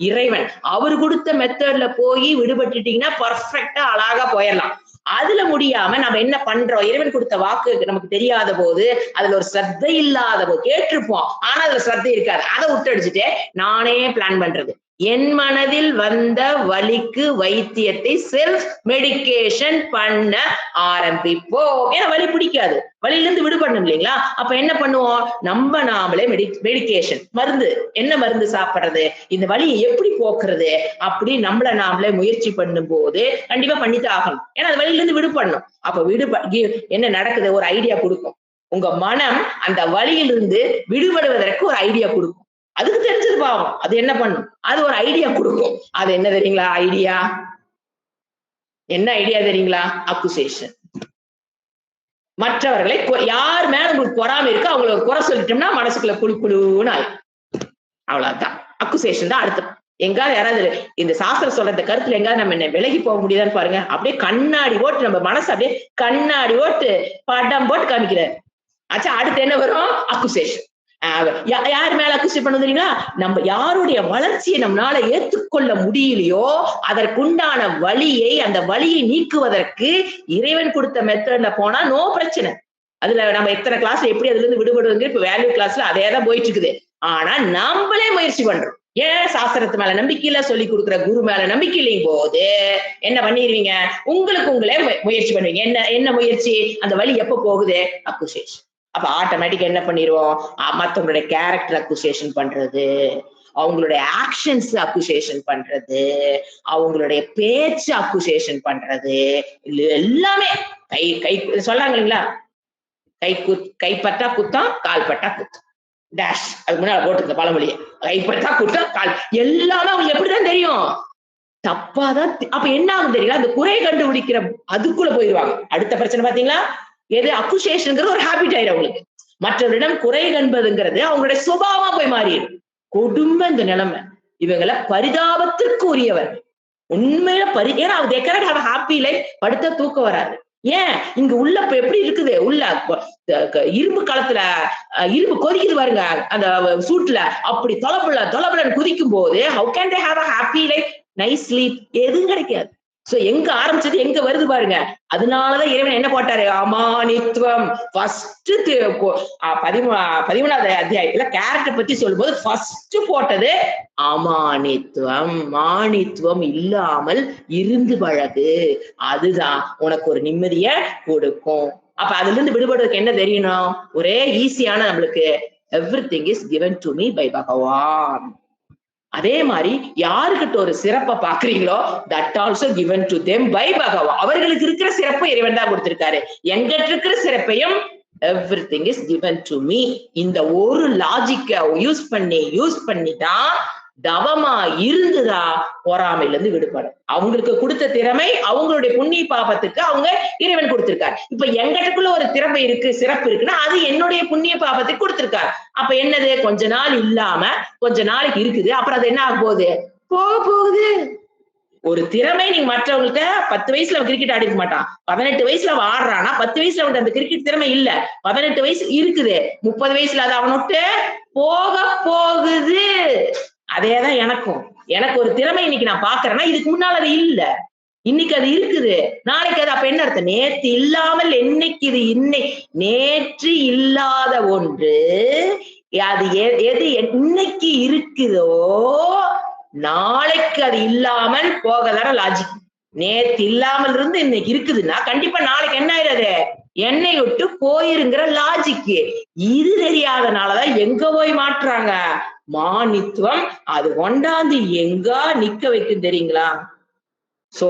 இறைவன் அவர் கொடுத்த மெத்தட்ல போய் விடுபட்டுட்டீங்கன்னா பர்ஃபெக்டா அழகா போயிடலாம். அதுல முடியாம நம்ம என்ன பண்றோம்? இறைவன் கொடுத்த வாக்கு நமக்கு தெரியாத போது, அதுல ஒரு ஸ்ரத்தை இல்லாத போது, கேட்டிருப்போம் ஆனா அதுல ஸ்ரத்தை இருக்காது, அதை விட்டடிச்சுட்டு நானே பிளான் பண்றது. என் மனதில் வந்த வலிக்கு வைத்தியத்தை செல்ஃப் மெடிகேஷன் பண்ண ஆரம்பிப்போம். ஏன்னா வலி பிடிக்காது, வலியிலிருந்து விடுபடணும் இல்லைங்களா? அப்ப என்ன பண்ணுவோம்? நம்ம நாமளே மெடிகேஷன், மருந்து. என்ன மருந்து சாப்பிடுறது? இந்த வலியை எப்படி போக்குறது? அப்படி நம்மள நாமளே முயற்சி பண்ணும் போது கண்டிப்பா பண்ணித்தான் ஆகணும். ஏன்னா அது வலியிலிருந்து விடுபடணும். அப்ப என்ன நடக்குது? ஒரு ஐடியா கொடுக்கும். உங்க மனம் அந்த வலியிலிருந்து விடுபடுவதற்கு ஒரு ஐடியா கொடுக்கும். அதுக்கு தெரிஞ்சது பாவம், அது என்ன பண்ணும்? அது ஒரு ஐடியா கொடுக்கும். அது என்ன தெரியுங்களா? ஐடியா என்ன ஐடியா தெரியுங்களா? அக்குசேஷன். மற்றவர்களை யார் மேல உங்களுக்கு பொறாமை இருக்கோ அவங்களை ஒரு குறை சொல்லிட்டோம்னா மனசுக்குள்ள குழு குழுன்னு ஆகும். அவ்வளவுதான். அக்குசேஷன் தான் அடுத்து. எங்காவது யாராவது இந்த சாஸ்திரம் சொல்ற இந்த கருத்துல எங்காவது நம்ம என்ன விலகி போக முடியுதான்னு பாருங்க. அப்படியே கண்ணாடி ஓட்டு நம்ம மனசு அப்படியே கண்ணாடி ஓட்டு படம் போட்டு காமிக்கிறார். ஆச்சா, அடுத்து என்ன வரும்? அக்குசேஷன். யார் மேல அக்யூஸ் பண்ண தெரியுங்களா? நம்ம யாருடைய வளர்ச்சியை நம்மளால ஏற்றுக்கொள்ள முடியலையோ அதற்குண்டான வலியை, அந்த வலியை நீக்குவதற்கு இறைவன் கொடுத்த மெத்தட்ல போனா நோ பிரச்சனை. அதுல நம்ம எத்தனை கிளாஸ் எப்படி அதுல இருந்து விடுபடுவது? இப்ப வேல்யூ கிளாஸ்ல அதேதான் போயிட்டு இருக்குது. ஆனா நம்மளே முயற்சி பண்றோம். ஏன்? சாஸ்திரத்து மேல நம்பிக்கை இல்ல, சொல்லி கொடுக்குற குரு மேல நம்பிக்கை இல்லையும் போது என்ன பண்ணிடுவீங்க? உங்களுக்கு உங்களே முயற்சி பண்ணுவீங்க. என்ன முயற்சி? அந்த வலி எப்ப போகுது? அக்குசேஷன். அப்ப ஆட்டோமேட்டிக் என்ன பண்ணிடுவோம்? மத்தவங்களுடைய கேரக்டர் அக்குசேஷன் பண்றது, அவங்களுடைய ஆக்ஷன்ஸ் அக்குசேஷன் பண்றது, அவங்களுடைய பேச்சு அக்குசேஷன் பண்றது, எல்லாமே கை கை சொல்றாங்க இல்லைங்களா? கைப்பட்டா குத்தம், கால் பட்டா குத்தம். டேஷ் அது முன்னால போட்டுருக்க பழமொழியை. கைப்பட்டா குத்தம், கால், எல்லாமே அவங்களுக்கு எப்படிதான் தெரியும்? தப்பாதான். அப்ப என்ன ஆகும் தெரியல? அந்த குறை கண்டுபிடிக்கிற அதுக்குள்ள போயிடுவாங்க. அடுத்த பிரச்சனை பாத்தீங்களா? எது? அக்குசேஷன்ங்கிறது ஒரு ஹாபிட் ஆயிடும் அவங்களுக்கு. மற்றவரிடம் குறை கண்பதுங்கிறது அவங்களுடைய சுபாவமா போய் மாறிடும். கொடுமை இந்த நிலைமை. இவங்களை பரிதாபத்திற்கு உரியவர். உண்மையில ஏன்னா they cannot have a happy life. படுத்த தூக்கம் வராது. ஏன்? இங்க உள்ள இப்ப எப்படி இருக்குது? உள்ள இரும்பு காலத்துல இரும்பு கொதிக்குது பாருங்க, அந்த சூட்ல அப்படி தொலைபுலன்னு குதிக்கும் போது how can they have a happy life, nice sleep? எதுவும் கிடைக்காது. சோ எங்க ஆரம்பிச்சது எங்க வருது பாருங்க. அதனாலதான் இறைவன் என்ன போட்டாரு? அமானித்துவம். ஃபர்ஸ்ட் 13வது அத்தியாயத்துல கேரக்டர் பத்தி சொல்லும் போது ஃபர்ஸ்ட் போட்டது அமானித்துவம். மானித்துவம் இல்லாமல் இருந்து பழகு, அதுதான் உனக்கு ஒரு நிம்மதிய கொடுக்கும். அப்ப அதுல இருந்து விடுபடுறதுக்கு என்ன தெரியணும்? ஒரே ஈஸியான நம்மளுக்கு everything is given to me by பகவான். அதே மாதிரி யாருக்கிட்ட ஒரு சிறப்பை பாக்குறீங்களோ that also given to them by பகவான். அவர்களுக்கு இருக்கிற சிறப்பை இறைவன் தான் கொடுத்திருக்காரு. எங்கிட்ட இருக்கிற சிறப்பையும் everything is given to me. இந்த ஒரு லாஜிக்க யூஸ் பண்ணி தான் தவமா இருந்துதா பொறாமையில இருந்து விடுபடும். அவங்களுக்கு கொடுத்த திறமை அவங்களுடைய புண்ணிய பாபத்துக்கு அவங்க இறைவன் கொடுத்திருக்காரு. இப்ப எங்கிட்டக்குள்ள ஒரு திறமை இருக்கு, சிறப்பு இருக்குன்னா அது என்னுடைய புண்ணிய பாபத்துக்கு கொடுத்திருக்காரு. அப்ப என்னது? கொஞ்ச நாள் இல்லாம கொஞ்ச நாளைக்கு இருக்குது, அப்புறம் அது என்ன ஆக போகுது? போகுது. ஒரு திறமை நீங்க மற்றவங்கள்ட்ட 10 வயசுல கிரிக்கெட் ஆடிக்க மாட்டான், 18 வயசுல அவன் ஆடுறானா 10 வயசுல அவன் அந்த கிரிக்கெட் திறமை இல்ல, 18 வயசு இருக்குது, 30 வயசுல அது அவனோட்டு போகுது. அதேதான் எனக்கு ஒரு திறமை இன்னைக்கு நான் பாக்குறேன்னா இதுக்கு முன்னால அது இல்ல. இன்னைக்கு அது இருக்குது, நாளைக்கு அது அப்ப என்ன அர்த்தம்? நேத்து இல்லாமல் என்னைக்கு இது நேற்று இல்லாத ஒன்று அது எது இன்னைக்கு இருக்குதோ நாளைக்கு அது இல்லாமல் போகதான லாஜிக். நேத்து இல்லாமல் இருந்து இன்னைக்கு இருக்குதுன்னா கண்டிப்பா நாளைக்கு என்ன ஆயிடாது, என்னை விட்டு போயிருங்கிற லாஜிக். இது தெரியாதனாலதான் எங்க போய் மாற்றுறாங்க மானித்துவம். அது கொண்டாந்து எங்க நிக்க வைக்கும் தெரியுங்களா? So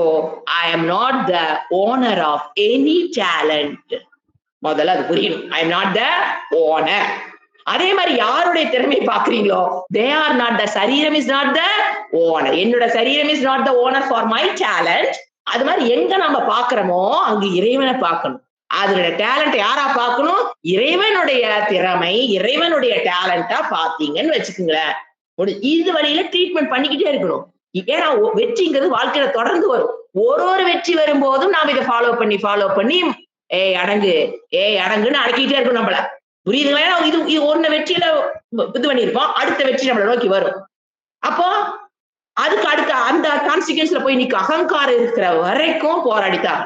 I am not the owner of any talent. முதல்ல அது புரியணும். I am not the owner. அதே மாதிரி யாருடைய திறமை பாக்குறீங்களோ they are not the சரீரம் is not the owner. என்னோட சரீரம் is not the owner for my talent. அது மாதிரி எங்க நம்ம பாக்குறோமோ அங்க இறைவனை பார்க்கணும். அதோட டேலண்ட் யாரா பார்க்கணும்? இறைவனுடைய திறமை, இறைவனுடைய டேலண்டா பாத்தீங்கன்னு வச்சுக்கோங்களேன். இது வழியில ட்ரீட்மெண்ட் பண்ணிக்கிட்டே இருக்கணும். ஏன்னா வெற்றிங்கிறது வாழ்க்கையில தொடர்ந்து வரும். ஒரு வெற்றி வரும்போதும் நாம இதை ஃபாலோ பண்ணி அடங்குன்னு அடக்கிட்டே இருக்கும் நம்மள. புரியுதுங்களா? இது ஒண்ணு வெற்றியில இது பண்ணிருப்போம், அடுத்த வெற்றி நம்மளை நோக்கி வரும். அப்போ அதுக்கு அடுத்த அந்த கான்சிக்வன்ஸ்ல போய் நிக்க அகங்காரம் இருக்கிற வரைக்கும் போராடித்தான்.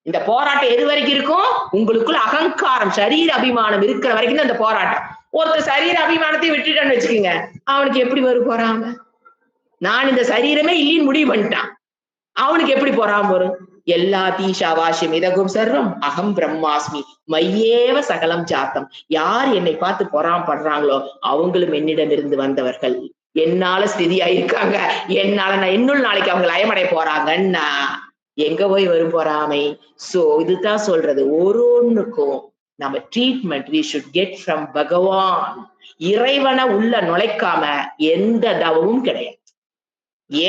இந்த போராட்டம் எது வரைக்கும் இருக்கும்? உங்களுக்குள்ள அகங்காரம் சரீர அபிமானம் இருக்கிற வரைக்கும் தான் இந்த போராட்டம். ஒருத்தர் சரீர அபிமானத்தை விட்டுட்டான்னு வச்சுக்கோங்க, அவனுக்கு எப்படி வரும் போறாம? நான் இந்த சரீரமே இல்லைன்னு முடிவு பண்ணிட்டான், அவனுக்கு எப்படி போறாம வரும்? எல்லா தீஷாவாசியம் இதகும் சர்வம் அகம் பிரம்மாஸ்மி மையேவ சகலம் ஜாத்தம். யார் என்னை பார்த்து பொறாமப்படுறாங்களோ அவங்களும் என்னிடம் இருந்து வந்தவர்கள், என்னால ஸ்திதியா இருக்காங்க, என்னுள் நாளைக்கு அவங்க லயமடை போறாங்கன்னா எங்க போய் வரும் பொறாமை? சோ இதுதான் சொல்றது, ஒரு ஒண்ணுக்கும் நம்ம treatment we should get from பகவான். இறைவனை உள்ள நுழைக்காம எந்த தவமும் கிடையாது,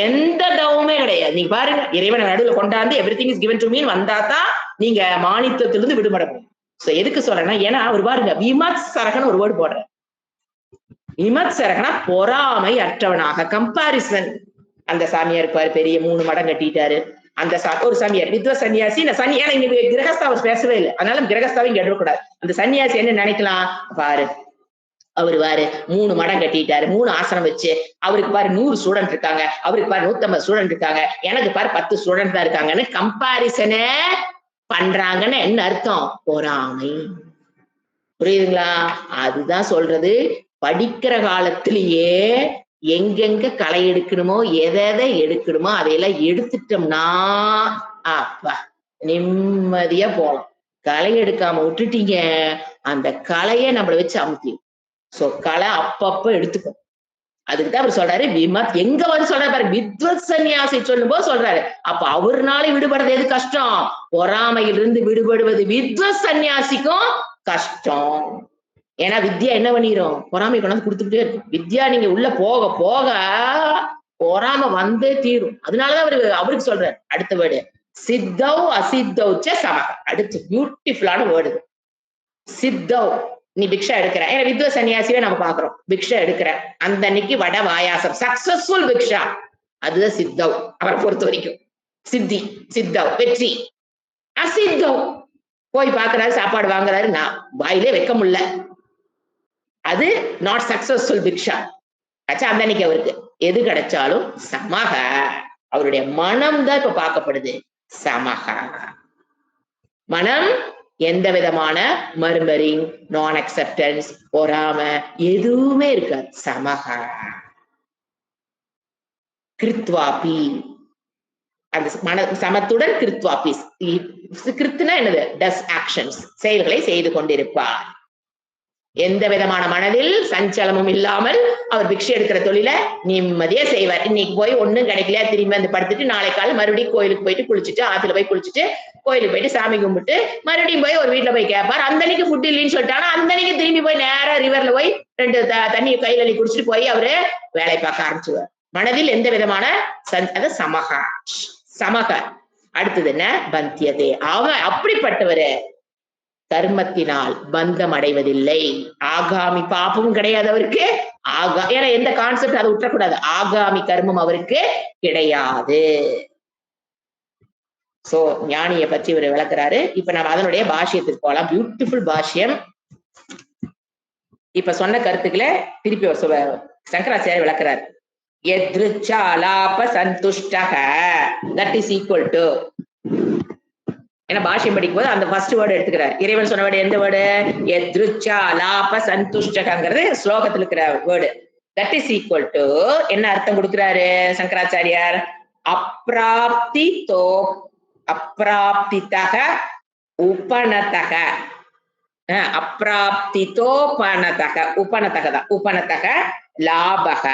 எந்த தவமே கிடையாது. நீங்க பாருங்க, இறைவனை நடுவில் கொண்டாந்து everything is given to me வந்தாதான் நீங்க மானித்தத்திலிருந்து விடுபட முடியும். சோ எதுக்கு சொல்றேன்னா, ஏன்னா ஒரு பாருங்க விமத்சரகன் ஒரு வேர்டு போடுற. விமத்சரகனா பொறாமை அற்றவனாக, கம்பாரிசன். அந்த சாமியார் இருப்பாரு, பெரிய 3 மடம் கட்டிட்டாரு. அந்த ஒரு சன்னியார் வித்வ சன்னியாசி, ஏன்னா இங்க கிரகஸ்தா அவர் பேசவே இல்லை, அதனால கிரகஸ்தாவையும் கேட்டக்கூடாது. அந்த சன்னியாசி என்ன நினைக்கலாம் பாரு, அவரு பாரு 3 மடம் கட்டிட்டாரு, 3 ஆசனம் வச்சு, அவருக்கு பாரு 100 ஸ்டூடெண்ட் இருக்காங்க, அவருக்கு பாரு 150 ஸ்டூடெண்ட் இருக்காங்க, எனக்கு பாரு 10 ஸ்டூடெண்ட் தான் இருக்காங்கன்னு கம்பாரிசனே பண்றாங்கன்னு என்ன அர்த்தம்? பொறாமை. புரியுதுங்களா? அதுதான் சொல்றது, படிக்கிற காலத்திலேயே எங்கெங்க களை எடுக்கணுமோ எதை எடுக்கணுமோ அதையெல்லாம் எடுத்துட்டோம்னா அப்பா நிம்மதியா போலாம். களை எடுக்காம விட்டுட்டீங்க, அந்த கலையை நம்மளை வச்சு அமுத்திடும். சோ களை அப்பப்ப எடுத்துக்கும். அதுக்குதான் அவர் சொல்றாரு விமத். எங்க வந்து சொல்றாரு பாரு, வித்வத் சன்னியாசி சொல்லும் போது சொல்றாரு. அப்ப அவருனால விடுபடுறது எது கஷ்டம்? பொறாமையிலிருந்து விடுபடுவது வித்வத் சன்னியாசிக்கும் கஷ்டம். ஏன்னா வித்யா என்ன பண்ணிரும்? பொறாமை கொண்டாந்து கொடுத்துக்கிட்டே இருக்கும். வித்யா நீங்க உள்ள போக போக பொறாம வந்தே தீரும். அதனாலதான் அவருக்கு சொல்றாரு அடுத்த வேர்டு, சித்தவ் அசித்தவ் சமக. அடுத்து பியூட்டிஃபுல்லான வேர்டு சித்தவ். நீ பிக்ஷா எடுக்கிற, ஏன்னா வித்வ சன்னியாசிவே நம்ம பாக்குறோம், பிக்ஷா எடுக்கிற அந்த அன்னைக்கு வட வாயாசம், சக்சஸ்ஃபுல் பிக்ஷா, அதுதான் சித்தவ் அவரை பொறுத்த வரைக்கும். சித்தி சித்தவ் வெற்றி. அசித்தவ் போய் பாக்குறாரு, சாப்பாடு வாங்குறாரு, நான் வாயிலே வைக்க முடியல, அது நாட் சக்சஸ்ஃபுல் பிக்ஷா. அந்த அன்னைக்கு அவருக்கு எது கிடைச்சாலும் சமக, அவருடைய மனம் தான் இப்ப பார்க்கப்படுது. சமக மனம் எந்த விதமான மர்மரிங், நான் அக்செப்டன்ஸ், பொறாம எதுவுமே இருக்காது. சமக கிருத்வாபி, அந்த மன சமத்துடன் கிருத்வாபி. கிருத்துனா என்னது? டஸ் ஆக்ஷன்ஸ், செயல்களை செய்து கொண்டிருப்பார். எந்த விதமான மனதில் சஞ்சலமும் இல்லாமல் அவர் பிக்ஷை எடுக்கிற தொழில நிம்மதியா செய்வார். இன்னைக்கு போய் ஒண்ணும் கிடைக்கலையா, திரும்பி வந்து படுத்துட்டு நாளை காலம் மறுபடியும் கோயிலுக்கு போயிட்டு குளிச்சுட்டு, ஆத்துல போய் குளிச்சுட்டு, கோயிலுக்கு போயிட்டு சாமி கும்பிட்டு மறுபடியும் போய் ஒரு வீட்டுல போய் கேட்பார். அந்த அன்னைக்கு ஃபுட் இல்லைன்னு சொல்லிட்டாங்கன்னா அந்த அன்னைக்கு திரும்பி போய் நேரா ரிவர்ல போய் 2 தண்ணி கையில அள்ளி குடிச்சிட்டு போய் அவரு வேலை பார்க்க ஆரம்பிச்சுவார். மனதில் எந்த விதமான சமக சமக. அடுத்தது என்ன? பந்தியதே. அவன் அப்படிப்பட்டவரு கர்மத்தினால் பந்தம் அடைவதில்லை. ஆகாமி பாப்பமும் கிடையாது அவருக்கு. ஏன்னா எந்த கான்செப்ட் அதை விட்டுறக்கூடாது. ஆகாமி கர்மம் அவருக்கு கிடையாது. சோ ஞானியை பற்றி இவர் விளக்குறாரு. இப்ப நம்ம அதனுடைய பாஷ்யத்துக்கு போலாம். பியூட்டிஃபுல் பாஷ்யம். இப்ப சொன்ன கருத்துக்களை திருப்பி சங்கராச்சாரியர் விளக்குறாரு. எத்ருச்சாலாப சந்துஷ்டக that is equal to ஏன்னா பாஷ்யம் படிக்கும் போது அந்த ஃபர்ஸ்ட் வேர்டு எடுத்துக்கிறார். இறைவன் சொன்ன வேர்டு எந்த வேர்டு? எத்ருச்சாலாப சந்துஷ்டகங்கிறது ஸ்லோகத்தில் இருக்கிற word. that is equal to என்ன அர்த்தம் கொடுக்கிறாரு சங்கராச்சாரியார்? அப்ராப்திதோ அப்ராப்திதக உபநதக அப்ராப்திதோபநதக உபநதக தான் உபநதக லாபக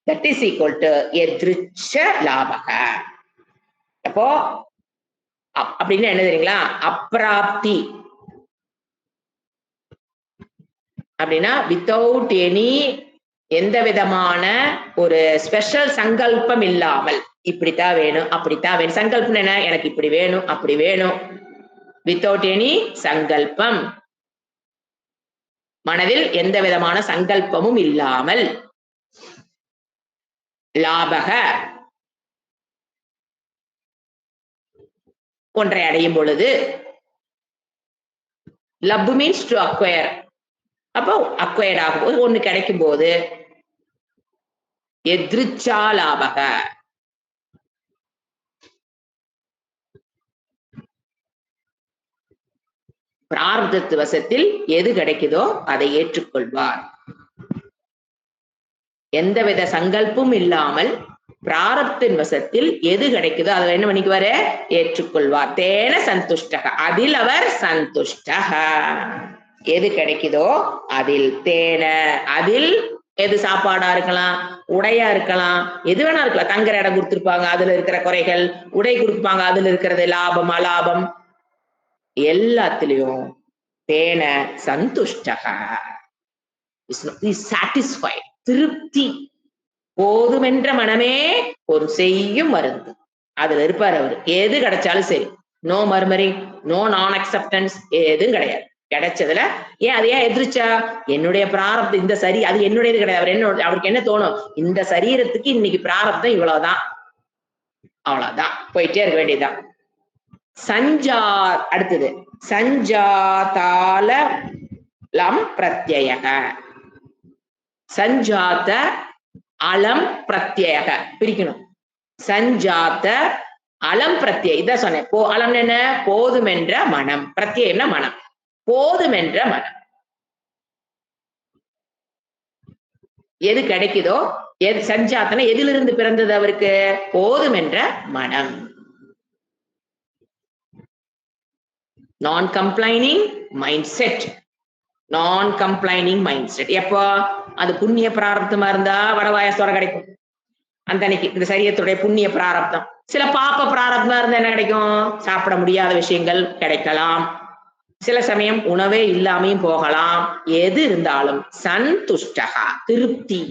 that is equal to எத்ருச்ச லாபக. அப்போ அப்படின்னு என்ன தெரியுங்களா? அப்ராப்தி அப்படின்னா வித்தவுட் எனி எந்த விதமான ஒரு ஸ்பெஷல் சங்கல்பம் இல்லாமல் இப்படித்தான் வேணும் அப்படித்தான் வேணும். சங்கல்பம் என்ன? எனக்கு இப்படி வேணும் அப்படி வேணும். வித்தவுட் எனி சங்கல்பம், மனதில் எந்த விதமான சங்கல்பமும் இல்லாமல். லாபக ஒன்றை அடையும் பொழுது. லப் மீன்ஸ் டு அக்வயர். அப்போ அக்வயர்ட் ஆகும்போது ஒண்ணு கிடைக்கும் போது எத்ருச்சா லாபக பிரார்த்தத்து வசத்தில் எது கிடைக்குதோ அதை ஏற்றுக்கொள்வார். எந்தவித சங்கல்பமும் இல்லாமல் பிராரப்தின் வசத்தில் எது கிடைக்குதோ அதை என்ன பண்ணிக்குவாரு? ஏற்றுக்கொள்வார். தேன சந்துஷ்டக அதில் அவர் சந்துஷ்டக. எது கிடைக்குதோ அதில் தேன அதில் எது சாப்பாடா இருக்கலாம், உடையா இருக்கலாம், எது வேணா இருக்கலாம். தங்குற இடம் கொடுத்திருப்பாங்க, அதுல இருக்கிற குறைகள். உடை கொடுப்பாங்க, அதுல இருக்கிறது லாபம் அலாபம் எல்லாத்திலையும் தேன சந்துஷ்டக சாட்டிஸ்ஃபைட் திருப்தி. போதுமென்ற மனமே ஒரு செய்யும் மருந்து. அதுல இருப்பார் அவரு. எது கிடைச்சாலும் சரி, நோ மர்மரிங், நோ நான் அக்செப்டன்ஸ், எதுவும் கிடையாது. கிடைச்சதுல ஏன் அது ஏன் எதிர்ச்சா? என்னுடைய பிராரப்தம் இந்த சரி, அது என்னுடையது கிடையாது. அவருக்கு என்ன தோணும்? இந்த சரீரத்துக்கு இன்னைக்கு பிராரப்தம் இவ்வளவுதான், அவ்வளவுதான், போயிட்டே இருக்க வேண்டியதுதான். சஞ்சா அடுத்தது சஞ்சாதாலம் பிரத்யக. சஞ்சாத அலம் பிரத்யக பிரிக்கணும். சஞ்சாத அலம் பிரத்யேக இதான் சொன்னேன். அலம் என்ன? போதும் என்ற மனம். பிரத்யேகம்னா மனம். போதும் என்ற மனம். எது கிடைக்குதோ, எது சஞ்சாத்தனை எதிலிருந்து பிறந்தது அவருக்கு? போதும் என்ற மனம். நான் கம்ப்ளைனிங் மைண்ட் செட். நான் கம்ப்ளைனிங் மைண்ட் செட் எப்போ? அது புண்ணிய பிராரப்தமா இருந்தா வடவாயசோர கிடைக்கும். அந்த அன்னைக்கு இந்த சரீரத்துடைய புண்ணிய பிராரப்தம். சில பாப்ப பிராரப்தமா இருந்தா என்ன கிடைக்கும்? சாப்பிட முடியாத விஷயங்கள் கிடைக்கலாம். சில சமயம் உணவே இல்லாமையும் போகலாம். எது இருந்தாலும் சந்துஷ்டகா திருப்தி.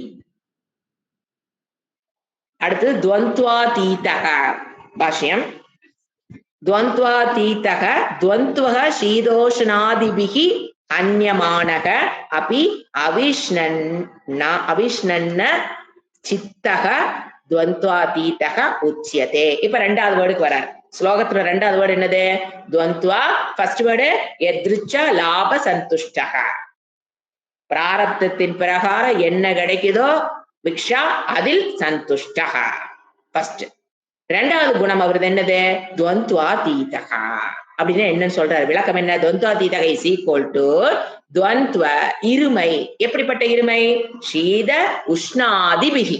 அடுத்தது துவந்த்வாதீதக பாஷ்யம். துவந்த்வாதீதக துவந்த்வக சீதோஷ்ணாதிபிகி அந்யமானக அபி அவிஷ்ணன்ன சித்தக துவந்த்வாதீதக உச்சியதே. இப்ப ரெண்டாவது வேர்டுக்கு வரார். ஸ்லோகத்துல ரெண்டாவது வேர்டு என்னது? துவந்த்வா. ஃபர்ஸ்ட் வேர்டு எத்ருச்ச லாப சந்துஷ்டக. பிராரப்தத்தின் பிரகாரம் என்ன கிடைக்குதோ விக்ஷா அதில் சந்துஷ்டக ஃபர்ஸ்ட். ரெண்டாவது குணம் அவரது என்னது? துவந்த்வாதீதக. அப்படின்னு என்னன்னு சொல்றாரு? விளக்கம் என்ன? துவந்த்வாதீதக இஸ் ஈக்வல் டு துவந்த்வ இருமை. எப்படிப்பட்ட இருமை? சீத உஷ்ணாதிபிகி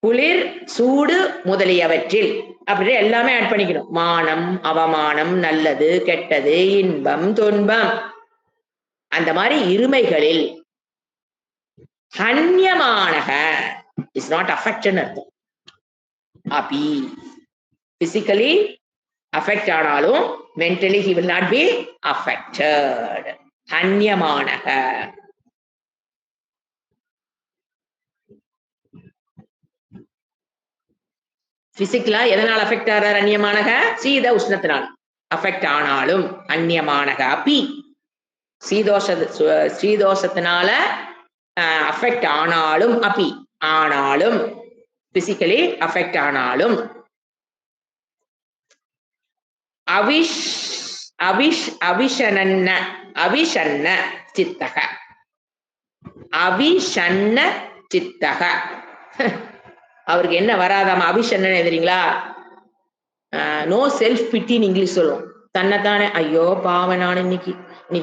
குளிர் சூடு முதலியவற்றில் அப்படி எல்லாமே ஆட் பண்ணிக்கணும். மானம் அவமானம், நல்லது கெட்டது, இன்பம் துன்பம், அந்த மாதிரி இருமைகளில் ஹன்யமானக இஸ் நாட் அஃபெக்ட்னு அர்த்தம். அபி பிசிக்கலி அஃபெக்ட் ஆனாலும் mentally he will not be affected. ஹன்யமானக பிசிக்கலா எதனால் அஃபெக்ட் ஆறார்? அந்நியமானக சீத உஷ்ணத்தினால் அஃபெக்ட் ஆனாலும் அந்நியமானக அப்பி சீதோஷத்தினால அஃபெக்ட் ஆனாலும் அப்பி ஆனாலும் பிசிக்கலி அஃபெக்ட் ஆனாலும் அவிஷன்ன சித்தக. அவிஷன்ன சித்தக. அவருக்கு என்ன வராதாம அபிஷன் என்ன தெரியுங்களா? நோ செல்ஃப் பிட்டின்னு இங்கிலீஷ் சொல்லுவோம். தன்னைத்தானே ஐயோ பாவம் நான் இன்னைக்கு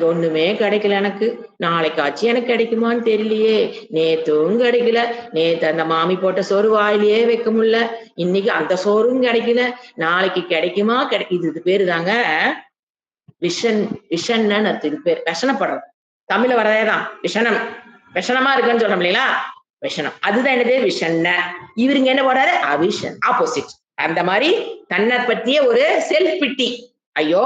ஒண்ணுமே கிடைக்கல, எனக்கு நாளைக்காச்சும் எனக்கு கிடைக்குமான்னு தெரியலையே, நேத்தும் கிடைக்கல, நேத்து அந்த மாமி போட்ட சோறு வாயிலேயே வைக்க முடியல, இன்னைக்கு அந்த சோறும் கிடைக்கல, நாளைக்கு கிடைக்குமா இது பேரு தாங்க விஷன். விஷன்னு இது பேர் விஷனப்படுறது. தமிழ்ல வரதேதான் விஷனம். விஷனமா இருக்குன்னு சொல்றோம் இல்லைங்களா? விஷனம். அதுதான் என்னது விஷன்ன. இவருங்க என்ன போறாரு? Aviation, opposite. அந்த மாதிரி தன்னை பற்றிய ஒரு செல்ஃப் பிட்டி. ஐயோ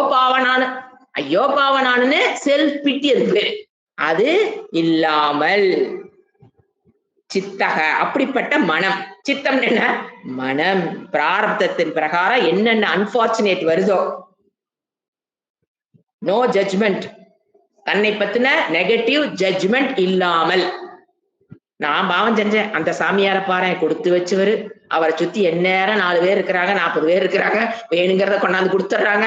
பாவ நானுன்னு செல்ஃப் பிட்டி அது பேரு. அது இல்லாமல் சித்தக, அப்படிப்பட்ட மனம். சித்தம் என்ன? மனம். பிராரப்தத்தின் பிரகாரம் என்னென்ன அன்பார்ச்சுனேட் வருதோ, நோ ஜட்ஜ்மெண்ட், தன்னை பத்தின நெகட்டிவ் ஜட்ஜ்மெண்ட் இல்லாமல். நான் பாவம் செஞ்சேன், அந்த சாமியார பாரு கொடுத்து வச்சவரு, அவரை சுத்தி எந்நேரம் 4 பேர் இருக்கிறாங்க, 40 பேர் இருக்கிறாங்க, வேணுங்கிறத கொண்டாந்து கொடுத்துட்றாங்க,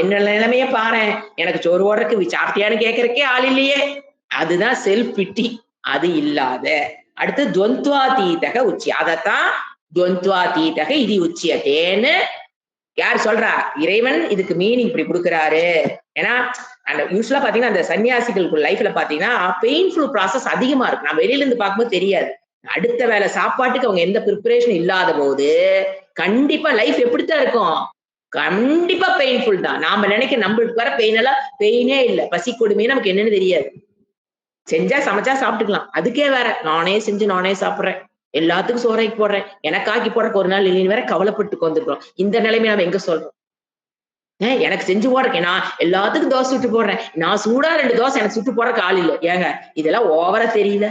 என்ன நிலைமைய பாரு, எனக்கு சோறு ஓடுறதுக்கு சாப்பிட்டியான்னு கேட்கறக்கே ஆள் இல்லையே. அதுதான் செல்ஃப் பிட்டி. அது இல்லாத. அடுத்து துவந்த்வாதீதக உச்சி. அதத்தான் துவந்த்வாதீதக இது உச்சியதேன்னு யார் சொல்றா? இறைவன் இதுக்கு மீனிங் இப்படி கொடுக்குறாரு. ஏன்னா அந்த யூஸ்வலா பாத்தீங்கன்னா அந்த சன்னியாசிகளுக்கு லைஃப்ல பாத்தீங்கன்னா பெயின்ஃபுல் ப்ராசஸ் அதிகமா இருக்கு. நம்ம வெளியில இருந்து பார்க்கும்போது தெரியாது. அடுத்த வேலை சாப்பாட்டுக்கு அவங்க எந்த ப்ரிப்பரேஷன் இல்லாத போது கண்டிப்பா லைஃப் எப்படித்தான் இருக்கும்? கண்டிப்பா பெயின்ஃபுல் தான். நாம நினைக்க நம்மளுக்கு வர பெயின் எல்லாம் பெயினே இல்லை. பசி கொடுமையே நமக்கு என்னன்னு தெரியாது. செஞ்சா சமைச்சா சாப்பிட்டுக்கலாம். அதுக்கே வேற நானே செஞ்சு நானே சாப்பிடுறேன், எல்லாத்துக்கும் சோறாக்கி போடுறேன், எனக்காக்கி போடுறக்கு ஒரு நாள் இல்லைன்னு வேற கவலைப்பட்டு வந்துருக்கோம். இந்த நிலைமை நம்ம எங்க சொல்றோம்? எனக்கு செஞ்சு போடுறேன், நான் எல்லாத்துக்கும் தோசை சுட்டு போடுறேன், நான் சூடா 2 தோசை எனக்கு சுட்டு போடுறக்கு ஆள் இல்லை. ஏங்க இதெல்லாம் ஓவரா தெரியல?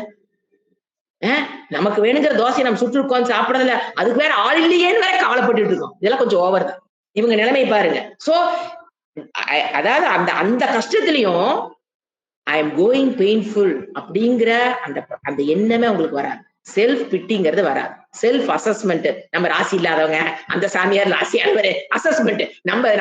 நமக்கு வேணுங்கிற தோசையை நம்ம சுட்டு உட்காந்து சாப்பிடறதில்ல, அதுக்கு வேற ஆள் இல்லையேன்னு வேற கவலைப்பட்டு இருக்கோம். இதெல்லாம் கொஞ்சம் ஓவர் தான். இவங்க நிலைமை பாருங்க. சோ அதாவது அந்த அந்த கஷ்டத்திலையும் ஐ எம் கோயிங் பெயின்ஃபுல் அப்படிங்கிற அந்த எண்ணமே உங்களுக்கு வராது. செல்ஃப் பிட்டிங்கிறது வராது. Self assessment. நம்ம ராசி இல்லாதவங்க, அந்த சாமியார் ராசியானவரு, அசஸ்மெண்ட்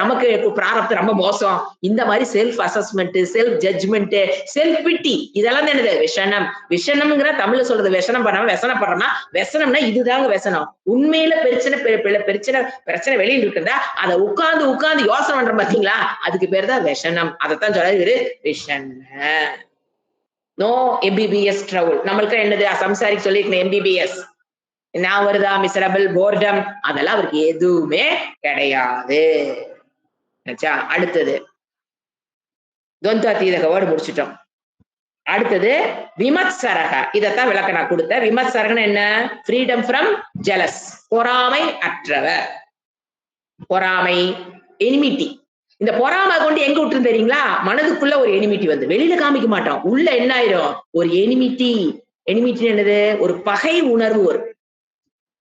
நமக்கு பிராரப்தம் ரொம்ப மோசம், இந்த மாதிரி self assessment, self judgement, self pity, இதெல்லாம் என்னது? விஷனம். விஷனம்ங்கிற தமிழ்ல சொல்றது விஷனம் பண்ணாம வெசனப்படுறோம்னா, வெசனம்னா இதுதாங்க வெசனம். உண்மையில பிரச்சனை வெளியில் இருக்குதா, அதை உட்கார்ந்து யோசனை பண்றோம் பாத்தீங்களா, அதுக்கு பேர் தான் விஷனம். அதைத்தான் சொல்றாரு இவரு விஷன்ன. No MBBS ட்ரவுல். நம்மளுக்கு என்னது சம்சாரிக்கு சொல்லியிருக்கேன் எம்பிபிஎஸ். நான் வருதா மிசரபிள், போர்டம், அதெல்லாம் அவருக்கு எதுவுமே கிடையாது. அடுத்தது துவந்தாதீதக வேர்டு முடிச்சிட்டோம். அடுத்தது விமத்சரக. இதத்தான் விளக்க நான் கொடுத்த. விமத்சரகன் என்ன? ஃப்ரீடம் ஃப்ரம் ஜெலஸ், பொறாமை அற்றவர். பொறாமை, எனிமிட்டி. இந்த பொறாமை கொண்டு எங்க விட்டு தெரியுங்களா? மனதுக்குள்ள ஒரு எனிமிட்டி வந்து வெளியில காமிக்க மாட்டோம், உள்ள என்ன ஆயிரும்? ஒரு எனிமிட்டி. எனிமிட்டி என்னது? ஒரு பகை உணர்வு வரும்.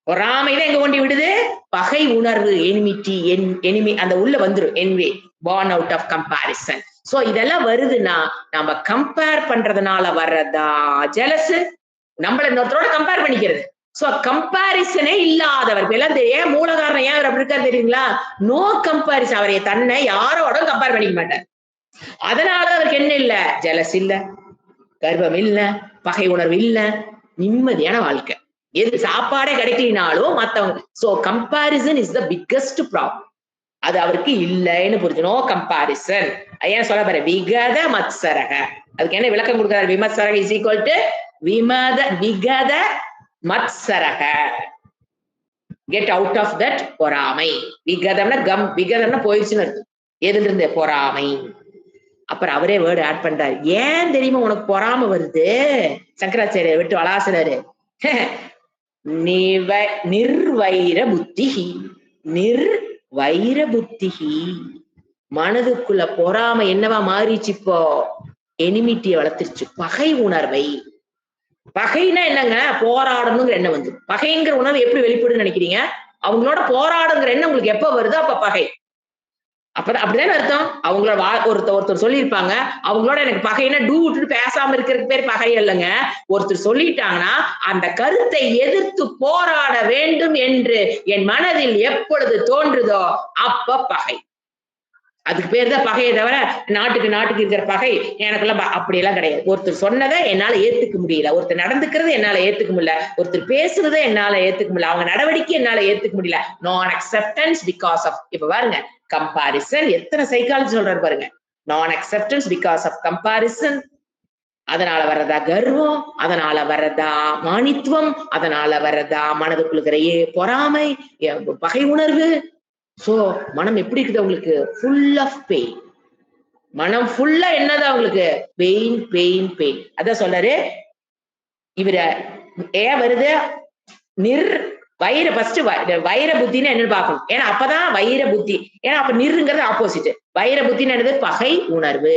பொறாமைதான் எங்க கொண்டு விடுது? பகை உணர்வு, எனிமிட்டி, எனிமி அந்த உள்ள வந்துரும். Envoy, born out of comparison. So இதெல்லாம் வருதுன்னா நம்ம கம்பேர் பண்றதுனால வர்றதா ஜெலஸ். நம்மள இன்னொருத்தரோட கம்பேர் பண்ணிக்கிறது. சோ கம்பாரிசனே இல்லாதவர். ஏன் மூல காரணம் ஏன் அவர் அப்படி இருக்காரு தெரியுங்களா? No comparison. அவரை தன்னை யாரோட கம்பேர் பண்ணிக்க மாட்டார். அதனால அவருக்கு என்ன இல்ல? ஜெலஸ் இல்ல, கர்வம் இல்ல, பகை உணர்வு இல்ல, நிம்மதியான வாழ்க்கை. எது சாப்பாடே கிடைக்கலினாலும் மத்தவங்க. So comparison is the biggest problem. அது அவருக்கு இல்லைன்னு புரிஞ்சு. No comparison. ஏன் சொல்ல பாரு, விகத மத்சரக. அதுக்கு என்ன விளக்கம் கொடுக்கிறார்? விமத்சரக இஸ் ஈக்குவல் டு விகத மத்சரக. கெட் அவுட் ஆஃப் தட் பொறாமை. விகதம்னா போயிடுச்சுன்னு அர்த்தம். எதுல இருந்து? பொறாமை. அப்புறம் அவரே வேர்டு ஆட் பண்றாரு. ஏன் தெரியுமா உனக்கு பொறாம வருது? சங்கராச்சாரிய விட்டு வளாசுறாரு. நிர்வைர புத்தி. நிர்வைர புத்தி. மனதுக்குள்ள பொறாமை என்னவா மாறிச்சு? இப்போ எனிமிட்டியை வளர்த்துருச்சு, பகை உணர்வை. பகைனா என்னங்க? போராடணுங்கிற எண்ணம் வந்து. பகைங்கிற உணர்வு எப்படி வெளிப்படுன்னு நினைக்கிறீங்க? அவங்களோட போராடுங்கிற எண்ணம் உங்களுக்கு எப்ப வருதோ அப்ப பகை. அப்படிதானே அர்த்தம். அவங்களோட ஒருத்தர் சொல்லியிருப்பாங்க, அவங்களோட எனக்கு பகைன்னா டூ விட்டுட்டு பேசாம இருக்கிறதுக்கு பேர் பகை இல்லைங்க. ஒருத்தர் சொல்லிட்டாங்கன்னா அந்த கருத்தை எதிர்த்து போராட வேண்டும் என்று என் மனதில் எப்பொழுது தோன்றுதோ அப்ப பகை. அதுக்கு பேர் தான் பகையை தவிர நாட்டுக்கு இருக்கிற பகை எனக்கெல்லாம் அப்படியெல்லாம் கிடையாது. ஒருத்தர் சொன்னதை என்னால ஏத்துக்க முடியல, ஒருத்தர் நடந்துக்கிறது என்னால ஏத்துக்க முடியல, ஒருத்தர் பேசுறதை என்னால ஏத்துக்க முடியல, அவங்க நடவடிக்கை என்னால ஏத்துக்க முடியல. நான் அக்செப்டன்ஸ் பிகாஸ் ஆஃப், இப்ப பாருங்க கம்பாரிசன் எத்தனை சைக்காலஜி சொல்றாரு பாருங்க. நான் அக்செப்டன்ஸ் பிகாஸ் ஆஃப் கம்பாரிசன். அதனால வர்றதா கர்வம், அதனால வர்றதா மானித்துவம், அதனால வர்றதா மனதுக்குள்ள பொறாமை, பகை உணர்வு. சோ மனம் எப்படி இருக்குது உங்களுக்கு? Full of pain. மனம் ஃபுல்லா என்னதான் உங்களுக்கு? Pain pain pain. அதான் சொல்றாரு இவர ஏன் வருது வைர ஃபர்ஸ்ட் வைர புத்தின்னு என்னன்னு பார்க்கணும். ஏன்னா அப்பதான் வைர புத்தி. ஏன்னா அப்ப நிறுங்கிறது ஆப்போசிட். வைர புத்தின்னு என்னது? பகை உணர்வு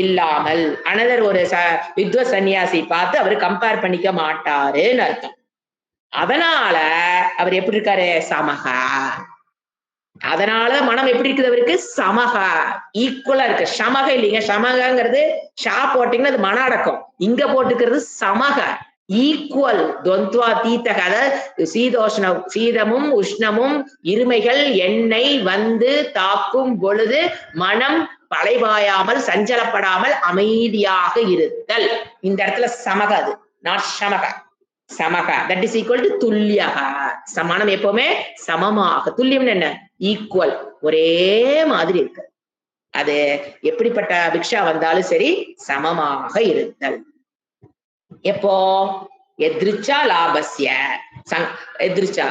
இல்லாமல். அனதர் ஒரு வித்வ சன்னியாசி பார்த்து அவர் கம்பேர் பண்ணிக்க மாட்டாருன்னு அர்த்தம். அதனால அவர் எப்படி இருக்காரு? சமகா. அதனால மனம் எப்படி இருக்குது அவருக்கு? சமகா, ஈக்குவலா இருக்கு. சமக இல்லைங்க, சமகங்கிறது ஷா போட்டீங்கன்னா அது மன அடக்கம். இங்க போட்டுக்கிறது சமக, ஈக்குவல். துவந்துவா தீத்தக, அதாவது சீதோஷ்ணம், சீதமும் உஷ்ணமும் இருமைகள் எண்ணெய் வந்து தாக்கும் பொழுது மனம் பழைவாயாமல் சஞ்சலப்படாமல் அமைதியாக இருத்தல். இந்த இடத்துல சமக, அது நாட் சமக. சமக தட் இஸ் ஈக்குவல் டு துல்லியக. சமானம் எப்பவுமே சமமாக. துல்லியம் என்ன? ஈக்குவல், ஒரே மாதிரி இருக்கு. அது எப்படிப்பட்ட பிக்ஷா வந்தாலும் சரி சமமாக இருத்தல். எப்போ? எதிர்ச்சா லாபஸ்ய எதிர்ச்சா,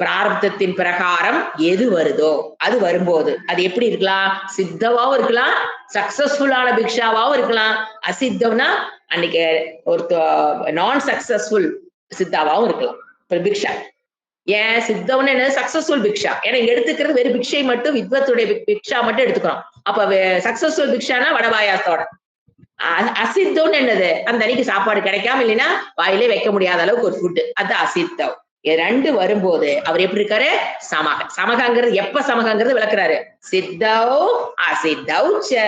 பிராரப்தத்தின் பிரகாரம் எது வருதோ அது வரும்போது அது எப்படி இருக்கலாம்? சித்தவாவும் இருக்கலாம், சக்சஸ்ஃபுல்லான பிக்ஷாவாவும் இருக்கலாம். அசித்தம்னா அன்னைக்கு ஒரு நான் சக்சஸ்ஃபுல் சித்தாவாவும் இருக்கலாம் பிக்ஷா. ஏன் சித்தம்னு என்ன? சக்சஸ்ஃபுல் பிக்ஷா. ஏன்னா இங்க எடுத்துக்கிறது வெறும் பிக்ஷை மட்டும், வித்வத்துடைய பிக்ஷா மட்டும் எடுத்துக்கிறோம். அப்ப சக்சஸ்ஃபுல் பிக்ஷானா வடபாயாசத்தோட. அசித்தம்னு என்னது? அந்த அன்னைக்கு சாப்பாடு கிடைக்காம இல்லைன்னா வாயிலே வைக்க முடியாத அளவுக்கு ஒரு ஃபுட்டு, அது அசித்தம். ரெண்டு வரும்போது அவர் எப்படி இருக்காரு? சமக. சமகங்கிறது எப்ப சமகங்கிறது விளக்குறாரு. சித்தௌ அசித்தௌ ச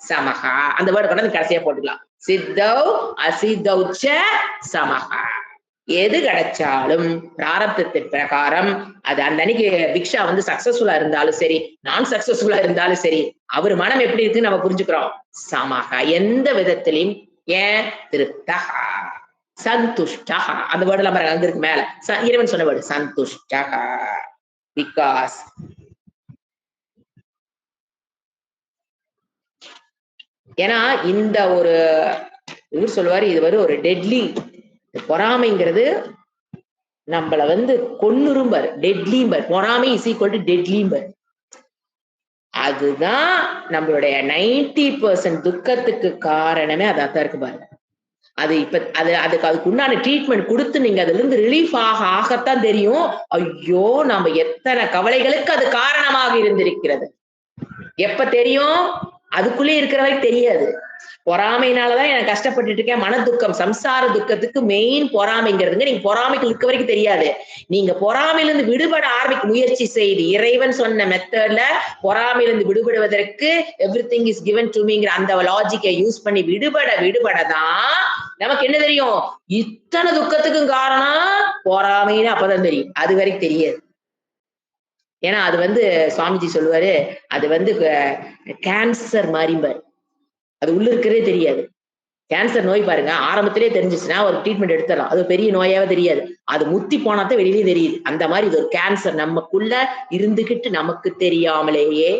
சமகா. அந்த வேர்டு கொண்டு கடைசியா போட்டுக்கலாம். சித்தௌ அசித்தௌ ச சமகா. எது கிடைச்சாலும் பிராரப்தத்தின் பிரகாரம் அது அந்த அன்னைக்கு பிக்ஷா வந்து சக்சஸ்ஃபுல்லா இருந்தாலும் சரி, நான் சக்சஸ்ஃபுல்லா இருந்தாலும் சரி, அவர் மனம் எப்படி இருக்குன்னு நம்ம புரிஞ்சுக்கிறோம். சமகா, எந்த விதத்திலையும். ஏன்? திருப்தகா, சந்துஷ்டகா. அந்த வேர்டு எல்லாம் அங்க இருக்கு மேல. இறைவன் சொன்ன வேர்டு சந்துஷ்டகா. பிகாஸ் ஏன்னா இந்த ஒரு இவர் சொல்லுவாரு, இது வரும் ஒரு டெட்லி பொறாமைங்கிறது நம்மள வந்து கொன்னுரும்பர், டெட்லிம்பர். பொறாமை இஸ் ஈக்குவல் டு டெட்லிம்பர். அதுதான் நம்மளுடைய 90% துக்கத்துக்கு காரணமே அதான் இருக்கு பாருங்க. அது இப்ப அதுக்கு உண்டான ட்ரீட்மெண்ட் கொடுத்து நீங்க அதுல இருந்து ரிலீஃப் ஆகத்தான் தெரியும். ஐயோ நம்ம எத்தனை கவலைகளுக்கு அது காரணமாக இருந்திருக்கிறது. எப்ப தெரியும்? அதுக்குள்ளே இருக்கிற வரைக்கும் தெரியாது. பொறாமையினாலதான் எனக்கு கஷ்டப்பட்டுட்டு இருக்கேன். மன துக்கம், சம்சார துக்கத்துக்கு மெயின் பொறாமைங்கிறதுங்க. நீங்க பொறாமைக்கு இருக்க வரைக்கும் தெரியாது. நீங்க பொறாமையிலிருந்து விடுபட ஆரம்பிக்க முயற்சி செய்து இறைவன் சொன்ன மெத்தட்ல பொறாமையிலிருந்து விடுபடுவதற்கு எவ்ரிதிங் இஸ் கிவன் டு மீங்கிற அந்த லாஜிக்கை யூஸ் பண்ணி விடுபடதான் நமக்கு என்ன தெரியும்? இத்தனை துக்கத்துக்கும் காரணம் பொறாமைன்னு அப்பதான் தெரியும். அது வரைக்கும் தெரியாது. ஏன்னா அது வந்து சுவாமிஜி சொல்லுவாரு, அது வந்து கேன்சர் மாதிரிம்பார். அது உள்ள இருக்கிறதே தெரியாது. கேன்சர் நோய் பாருங்க, ஆரம்பத்திலே தெரிஞ்சிச்சுன்னா ஒரு ட்ரீட்மெண்ட் எடுத்துடலாம். அது பெரிய நோயாவே தெரியாது. அது முத்தி போனாதான் வெளியே தெரியுது. அந்த மாதிரி இது ஒரு கேன்சர் நமக்குள்ள இருந்துகிட்டு நமக்கு தெரியாமலேயே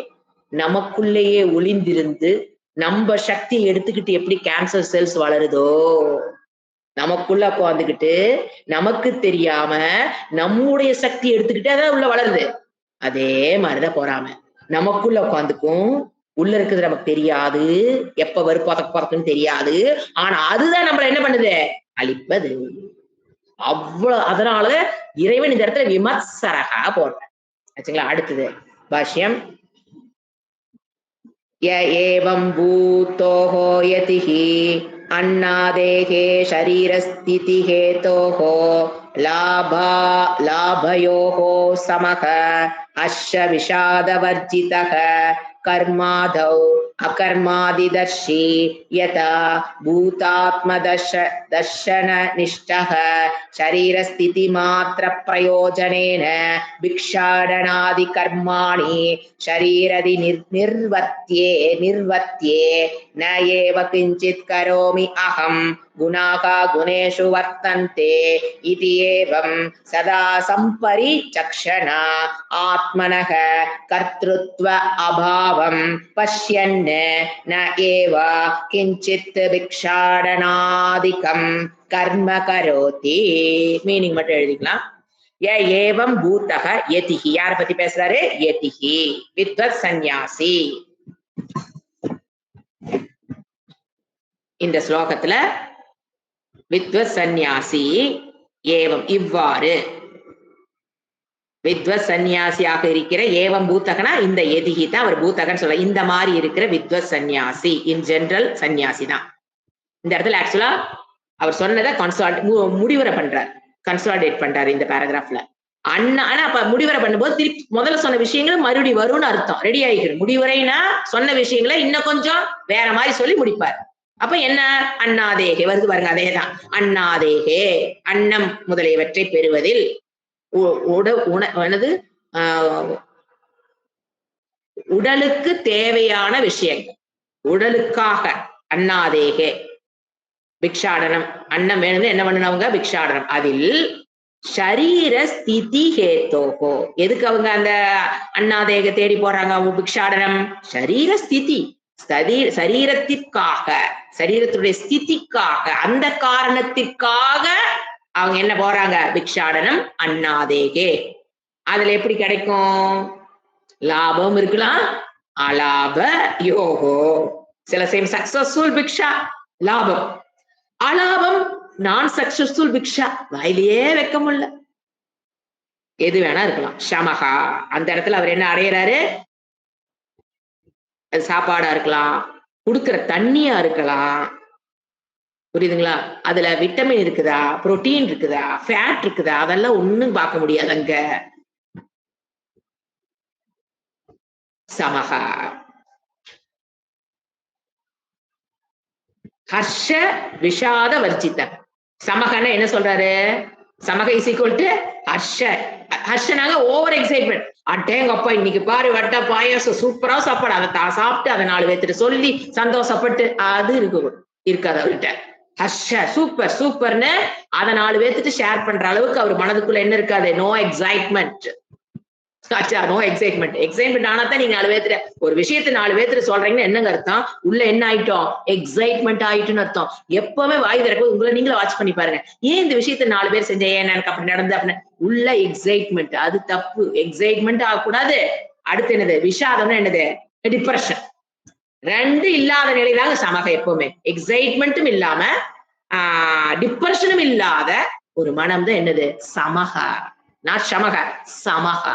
நமக்குள்ளேயே ஒளிந்திருந்து நம்ம சக்தியை எடுத்துக்கிட்டு எப்படி கேன்சர் செல்ஸ் வளருதோ, நமக்குள்ள உட்காந்துக்கிட்டு நமக்கு தெரியாம நம்முடைய சக்தி எடுத்துக்கிட்டு அதான் உள்ள வளருது. அதே மாதிரிதான் பொறாமை. நமக்குள்ள உட்காந்துக்கும், உள்ள இருக்குது நமக்கு தெரியாது, எப்ப வெறுப்பாக்குன்னு தெரியாது. ஆனா அதுதான் நம்மள என்ன பண்ணுது? அழிப்பது. அவ்வளவு. அதனால இறைவன் இந்த இடத்துல விமர்சரகா போடுற. ஆச்சுங்களா? அடுத்தது பாஷ்யம். ஏவம் பூத்தோஹோ யதிஹி அன்னாதேஹே ஷரீரஸ்திதி ஹேதோஹோ लाभयोः समः अश्य विषादवर्जितः कर्मादौ अकर्मादिदर्शी यथा भूतात्मदर्शननिष्ठः शरीरस्थितिमात्रप्रयोजनेन भिक्षाटनादिकर्माणि शरीरदि निर्वत्ये न एव किञ्चित् करोमि अहं गुणाः गुणेषु वर्तन्ते इति एवं सदा सम्परिचक्षण आत्मनः कर्तृत्व अभावं पश्यन् न एव किञ्चित् भिक्षाटनादिकं कर्म करोति. மீனிங் மட்டும் எழுதிக்கலாம். ஏவம் பூத்தக யதிஹி, யார பத்தி பேசுறாரு? யதிஹி வித்வத் சந்நியாசி. இந்த ஸ்லோகத்துல வித்வத் சந்நியாசி ஏவம் இவ்வாறு வித்வத் சந்நியாசியாக இருக்கிற ஏவம் பூத்தகனா இந்த எதிகி தான் அவர் பூத்தகன்னு சொல்ல. இந்த மாதிரி இருக்கிற வித்வத் சந்நியாசி இன் ஜெனரல் சந்நியாசி தான். இந்த இடத்துல ஆக்சுவலா அவர் சொன்னதை முடிவுரை பண்றார், கன்சாலிடேட் பண்றாரு இந்த பேராகிராஃப்ல. ஆனா அப்ப முடிவுரை பண்ணும்போது திருப்பி முதல்ல சொன்ன விஷயங்கள் மறுபடியும் வரும்னு அர்த்தம். ரெடி ஆகிக்கிறோம். முடிவுரைனா சொன்ன விஷயங்களை இன்னும் கொஞ்சம் வேற மாதிரி சொல்லி முடிப்பார். அப்ப என்ன? அண்ணாதேகே வருது பாருங்க, அதேதான். அண்ணாதேகே அன்னம் முதலியவற்றை பெறுவதில் உடலுக்கு தேவையான விஷயங்கள், உடலுக்காக அண்ணாதேகே பிக்ஷாடனம், அன்னம் வேணும்னு என்ன பண்ணனவங்க? பிக்ஷாடனம். அதில் ஷரீர ஸ்திதி ஹேத்தோகோ, எதுக்கு அவங்க அந்த அண்ணாதேக தேடி போறாங்க? அவங்க பிக்ஷாடனம் ஷரீர ஸ்திதி, சரீரத்திற்காக, சரீரத்துடைய ஸ்திதிக்காக, அந்த காரணத்திற்காக அவங்க என்ன போறாங்க? பிக்ஷாடனம் அண்ணாதேகே. அதுல எப்படி கிடைக்கும்? லாபம் இருக்கலாம், அலாப யோகோ. சில சேம் சக்சஸ்ஃபுல் பிக்ஷா லாபம், அலாபம் நான் சக்சஸ்ஃபுல் பிக்ஷா வாயிலேயே வைக்க முடியல. எது வேணா இருக்கலாம். ஷமகா, அந்த இடத்துல அவர் என்ன அடையிறாரு? அது சாப்பாடா இருக்கலாம், குடுக்கிற தண்ணியா இருக்கலாம், புரியுதுங்களா? அதுல விட்டமின் இருக்குதா, புரோட்டீன் இருக்குதா, ஃபேட் இருக்குதா, அதெல்லாம் ஒண்ணும் பார்க்க முடியாது அங்க. சமகா ஹர்ஷ விஷாத வர்ஜித. சமகன என்ன சொல்றாரு? சமக இஸ் ஈக்குவல் டு ஹர்ஷ. ஹர்ஷனாக ஓவர் எக்ஸைட்மெண்ட். அட்டேங்கப்பா இன்னைக்கு பாரு வட்ட பாயாசம் சூப்பரா சாப்பாடு, அதை சாப்பிட்டு அதை 4 பேர்த்துட்டு சொல்லி சந்தோஷப்பட்டு அது இருக்காது அவர்கிட்ட. ஹர்ஷ சூப்பர் சூப்பர்னு அதை 4 பேர்த்துட்டு ஷேர் பண்ற அளவுக்கு அவர் மனதுக்குள்ள என்ன இருக்காது? No excitement. No excitement. Excitement ஆனா தான் நீங்க 4 பேர்த்துல ஒரு விஷயத்த 4 பேர்த்துல சொல்றீங்கன்னா என்னங்க அர்த்தம்? உள்ள என்ன ஆயிட்டோம்? எக்ஸைட்மெண்ட் ஆயிட்டுன்னு அர்த்தம். எப்பவுமே வாய் திறக்கும் உங்களை நீங்களும் வாட்ச் பண்ணி பாருங்க. ஏன் இந்த விஷயத்த 4 பேர் செஞ்ச, ஏன் எனக்கு அப்படி நடந்து அப்படின்னு உள்ள எக்ஸைட்மெண்ட். அது தப்பு. எக்ஸைட்மெண்ட் ஆகக்கூடாது. அடுத்து என்னது? விஷாதம்னா என்னது? டிப்ரெஷன். 2 இல்லாத நிலைதாங்க சமக. எப்பவுமே எக்ஸைட்மெண்ட்டும் இல்லாம டிப்ரெஷனும் இல்லாத ஒரு மனம் தான் என்னது? சமக. நாட் சமக, சமக.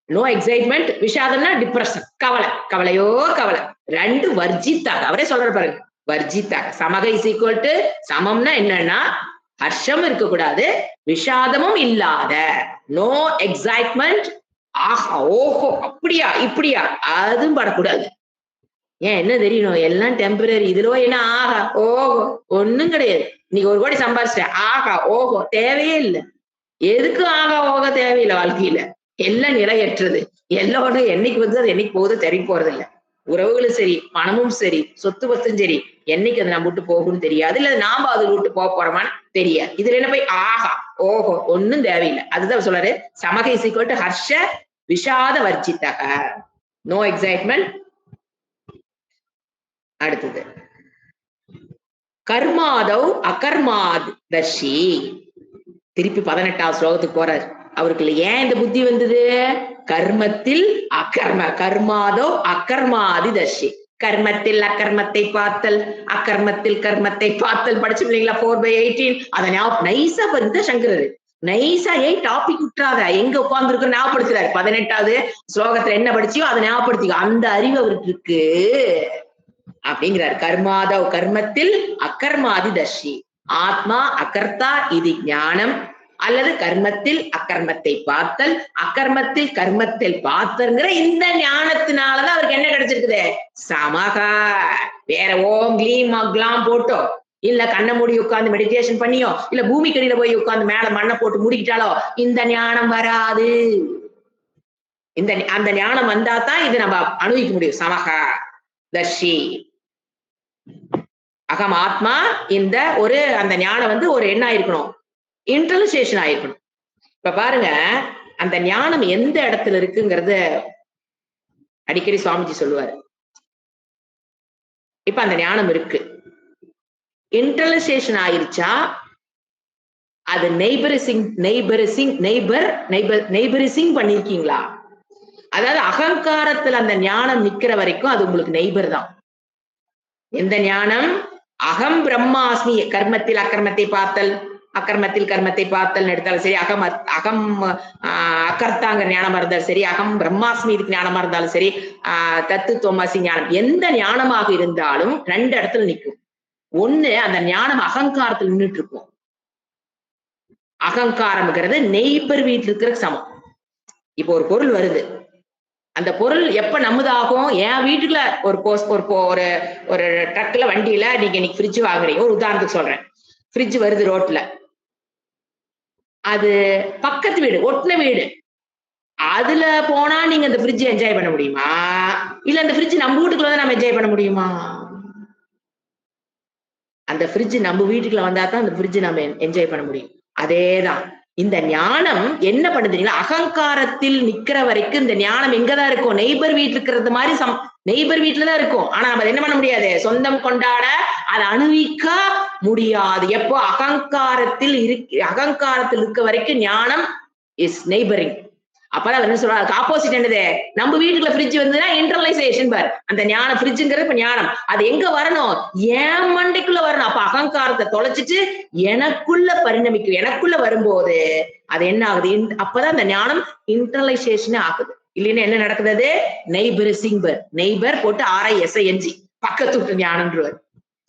நோ எக்ஸைட்மெண்ட், விஷாதம்னா டிப்ரெஷன், கவலை, கவலையோ கவலை. 2 வர்ஜித்தாக. அவரே சொல்ற பாருங்க, வர்ஜித்தாக. சமக இஸ் ஈக்குவல் டு சமம்னா என்னன்னா ஹர்ஷம் இருக்கக்கூடாது, விஷாதமும் இல்லாத. நோ எக்ஸைட்மெண்ட், ஆஹா ஓஹோ அப்படியா இப்படியா அதுவும் படக்கூடாது. ஏன் என்ன தெரியணும்? எல்லாம் டெம்பரரி. இதுல என்ன ஆஹா ஓஹோ ஒண்ணும் கிடையாது. இன்னைக்கு 1 கோடி சம்பாதிச்சிட்டேன், ஆஹா ஓஹோ தேவையே இல்லை. எதுக்கு ஆகா ஓக தேவையில்லை. வாழ்க்கையில எல்லாம் நிலையற்றது. எல்லோட என்னைக்கு வந்து அது என்னைக்கு போகுது தெரிய போறது இல்லை. உறவுகளும் சரி, பணமும் சரி, சொத்து பத்தும் சரி, என்னைக்கு அது நம்ம விட்டு போகும்னு தெரியாது. இல்ல நாம அது விட்டு போக போறோமான்னு தெரியாது. இதுல என்ன போய் ஆஹா ஓஹோ ஒன்னும் தேவையில்லை. அதுதான் சொல்றாரு. சமக இஸ் ஈக்குவல் டு ஹர்ஷ விஷாத வர்ஜித்தக. No excitement. அடுத்தது கர்மாதவ் அகர்மாதர்ஷி. திருப்பி 18ஆவது ஸ்லோகத்துக்கு போறாரு. அவருக்கு ஏன் இந்த புத்தி வந்தது? கர்மத்தில் அகர்ம, கர்மாதோ அகர்மாதி தர்ஷி. கர்மத்தில் அகர்மத்தை பார்த்தல், அகர்மத்தில் கர்மத்தை பார்த்தல். படிச்சு இல்லைங்களா 4/18? அதை நைஸா பறிந்த சங்கரர் நைஸா டாபிக் விட்டுறாத, எங்க உட்கார்ந்து இருக்கு ஞாபகப்படுத்துறாரு. 18ஆவது ஸ்லோகத்துல என்ன படிச்சியோ அதை ஞாபகப்படுத்திக்கோ. அந்த அறிவு அவருக்கு இருக்கு அப்படிங்கிறார். கர்மாதவ் கர்மத்தில் அகர்மாதி தர்ஷி. ஆத்மா அகர்த்தா இது ஞானம், அல்லது கர்மத்தில் அக்கர்மத்தை பார்த்தல், அக்கர்மத்தில் கர்மத்தில் பார்த்தல்ங்கிற இந்த ஞானத்தினாலதான் அவருக்கு என்ன கிடைச்சிருக்குது? சமகா. வேற ஓம் கிளீம் அக்லாம் போட்டோ, இல்ல கண்ண மூடி உட்கார்ந்து மெடிடேஷன் பண்ணியோ, இல்ல பூமிக்கடியில போய் உட்கார்ந்து மேல மண்ணை போட்டு மூடிக்கிட்டாலோ இந்த ஞானம் வராது. இந்த அந்த ஞானம் வந்தா தான் இது நம்ம அனுபவிக்க முடியும். சமகா தர்ஷி அகம் ஆத்மா. இந்த ஒரு அந்த ஞானம் வந்து ஒரு என்ன ஆயிருக்கணும்? இன்டர்னலைசேஷன் ஆயிருக்கணும். இப்ப பாருங்க, அந்த ஞானம் எந்த இடத்துல இருக்குங்கிறத அடிக்கடி சுவாமிஜி சொல்லுவாரு. இப்ப அந்த ஞானம் இருக்கு, இன்டர்னலைசேஷன் ஆயிருச்சா, அது நெய்பரிசிங் பண்ணிருக்கீங்களா? அதாவது அகங்காரத்துல அந்த ஞானம் நிக்கிற வரைக்கும் அது உங்களுக்கு நெய்பர் தான். எந்த ஞானம்? அகம் பிரம்மாஸ்மி, கர்மத்தில் அக்கர்மத்தை பார்த்தல், அக்கர்மத்தில் கர்மத்தை பார்த்தல் எடுத்தாலும் சரி, அகம் அக்கர்த்தாங்கிற ஞானமா இருந்தாலும் சரி, அகம் பிரம்மாஸ்மி இதுக்கு ஞானமா இருந்தாலும் சரி, தத்துவமாசி ஞானம், எந்த ஞானமாக இருந்தாலும் ரெண்டு இடத்துல நிற்கும். ஒண்ணு, அந்த ஞானம் அகங்காரத்தில் நின்றுட்டு இருக்கும். அகங்காரம்ங்கிறது நெய்பர் வீட்டுல இருக்கிற சமம். இப்போ ஒரு பொருள் வருது, அந்த பொருள் எப்ப நம்மதாகும்? என் வீட்டுல ஒரு ஒரு ட்ரக்ல வண்டியில நீங்க இன்னைக்கு ஃப்ரிட்ஜ் வாங்குறீங்க, ஒரு உதாரணத்துக்கு சொல்றேன். ஃப்ரிட்ஜ் வருது ரோட்ல, அது பக்கத்து வீடு, ஒட்டின வீடு, அதுல போனா நீங்க அந்த ஃப்ரிட்ஜ் என்ஜாய் பண்ண முடியுமா? இல்ல அந்த ஃப்ரிட்ஜ் நம்ம வீட்டுக்குள்ள தான் நம்ம என்ஜாய் பண்ண முடியுமா? அந்த ஃப்ரிட்ஜ் நம்ம வீட்டுக்குள்ள வந்தா தான் அந்த ஃப்ரிட்ஜ் நம்ம என்ஜாய் பண்ண முடியும். அதேதான் இந்த ஞானம் என்ன பண்ணுதுங்களா? அகங்காரத்தில் நிக்கிற வரைக்கும் இந்த ஞானம் எங்கதான் இருக்கும்? நெய்பர் வீட்டுல இருக்கிறது மாதிரி நெய்பர் வீட்டுலதான் இருக்கும். ஆனா நம்ம என்ன பண்ண முடியாது? சொந்தம் கொண்டாட அதை அனுபவிக்க முடியாது. எப்போ அகங்காரத்தில் இருக்க வரைக்கும் ஞானம் இஸ் நெய்பரிங். அப்பதான் என்ன சொல்றாரு, ஆப்போசிட் என்னது? நம்ம வீட்டுக்குள்ள ஃப்ரிட்ஜ் வந்ததுன்னா இன்டர்னலைசேஷன் பார். அந்த ஞானம் ஃப்ரிட்ஜுங்கிறது இப்ப ஞானம், அது எங்க வரணும்? என் மண்டைக்குள்ள வரணும். அப்ப அகங்காரத்தை தொலைச்சிட்டு எனக்குள்ள பரிணமிக்கும். எனக்குள்ள வரும்போது அது என்ன ஆகுது? அப்பதான் அந்த ஞானம் இன்டர்னலைசேஷன் ஆகுது. இல்லைன்னா என்ன நடக்குது? நெய்பரிசிங் பர், நெய்பர் போட்டு RISING, பக்கத்து விட்டு ஞானம்ன்றவர்.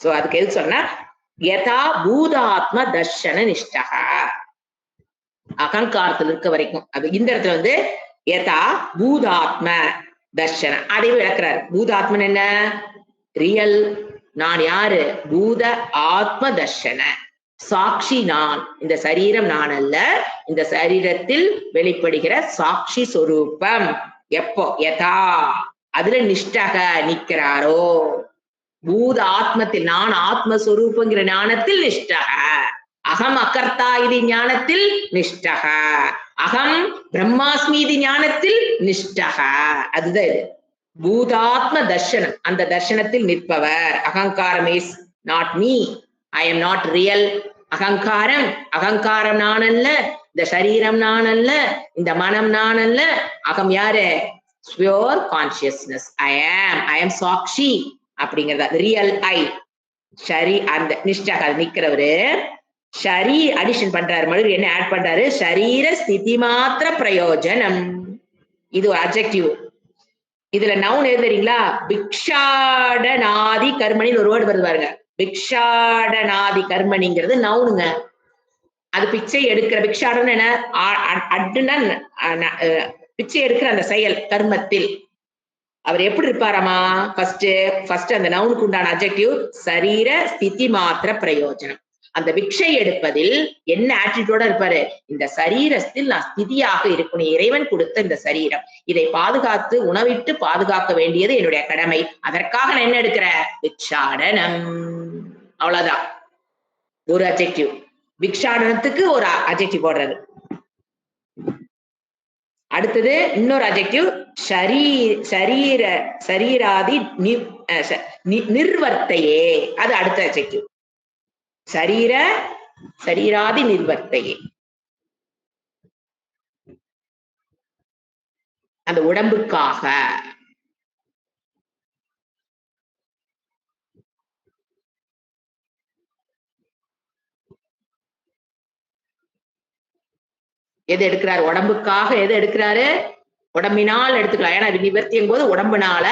சோ அதுக்கு எது சொன்னா, யதா பூதாத்ம தர்ஷன நிஷ்டகா, அகங்காரத்தில் இருக்க வரைக்கும். அது இந்த இடத்துல வந்து யதா பூதாத்ம தர்ஷன, அதை விளக்குறாரு. பூதாத்மன் என்ன? ரியல் நான் யாரு? பூத ஆத்ம தர்ஷன, சாட்சி நான். இந்த சரீரம் நான் அல்ல, இந்த சரீரத்தில் வெளிப்படுகிற சாட்சி சொரூபம். எப்போ? யதா, அதுல நிஷ்டக நிற்கிறாரோ, பூத ஆத்மத்தில், நான் ஆத்மஸ்வரூபங்கிற ஞானத்தில் நிஷ்டக, அகம் அகர்த்தா இது ஞானத்தில் நிஷ்டக, அகம் பிரம்மாஸ்மி இது ஞானத்தில் நிஷ்டக. அதுதான் இது பூதாத்ம தர்ஷனம். அந்த தர்ஷனத்தில் நிற்பவர். அகங்காரம் is not me, I am not real. அகங்காரம் நான் அல்ல, இந்த சரீரம் நான் அல்ல, இந்த மனம் நான் அல்ல. அகம் யாரு? Pure consciousness. ஐ ஆம் சாட்சி அப்படிங்கிறது ரியல் ஐ. சரி, அந்த நிஷ்டக நிக்கிறவரு ஷரீ அடிஷன் பண்றாரு. மறுபடியும் என்ன ஆட் பண்றாரு? ஷரீர ஸ்திதி மாத்திர பிரயோஜனம். இது ஒரு அட்ஜெக்டிவ். இதுல நவுன் எது தெரியுங்களா? பிக்ஷாடநாதி கர்மணின்னு ஒரு வேர்டு வருது பாருங்க. பிக்ஷாடநாதி கர்மணிங்கிறது நவுனுங்க. அது பிச்சை எடுக்கிற, பிக்ஷாடன் என்ன? அட்டுனா பிச்சை எடுக்கிற அந்த செயல் கர்மத்தில் அவர் எப்படி இருப்பாராமா? ஃபர்ஸ்ட் அந்த நவுனுக்கு உண்டான அட்ஜெக்டிவ் சரீர ஸ்திதி மாத்திர பிரயோஜனம். அந்த பிக்ஷை எடுப்பதில் என்ன ஆட்டிடியூடோட இருப்பாரு? இந்த சரீரத்தில் நான் ஸ்திதியாக இருக்கணும். இறைவன் கொடுத்த இந்த சரீரம், இதை பாதுகாத்து உணவிட்டு பாதுகாக்க வேண்டியது என்னுடைய கடமை. அதற்காக நான் என்ன எடுக்கிறேன்? பிக்ஷாடனம். அவ்வளவுதான் ஒரு அட்ஜெக்டிவ். பிக்ஷாடனத்துக்கு ஒரு அட்ஜெக்டிவ் போடுறது. அடுத்தது இன்னொரு அட்ஜெக்டிவ் சரீராதி நிர்வர்த்தையே. அது அடுத்த அட்ஜெக்டிவ். சரீராதி நிர்வர்த்தையே, அந்த உடம்புக்காக. எது எடுக்கிறாரு? உடம்புக்காக எது எடுக்கிறாரு? உடம்பினால் எடுத்துக்கலாம். ஏன்னா நிவர்த்தியும் போது உடம்புனால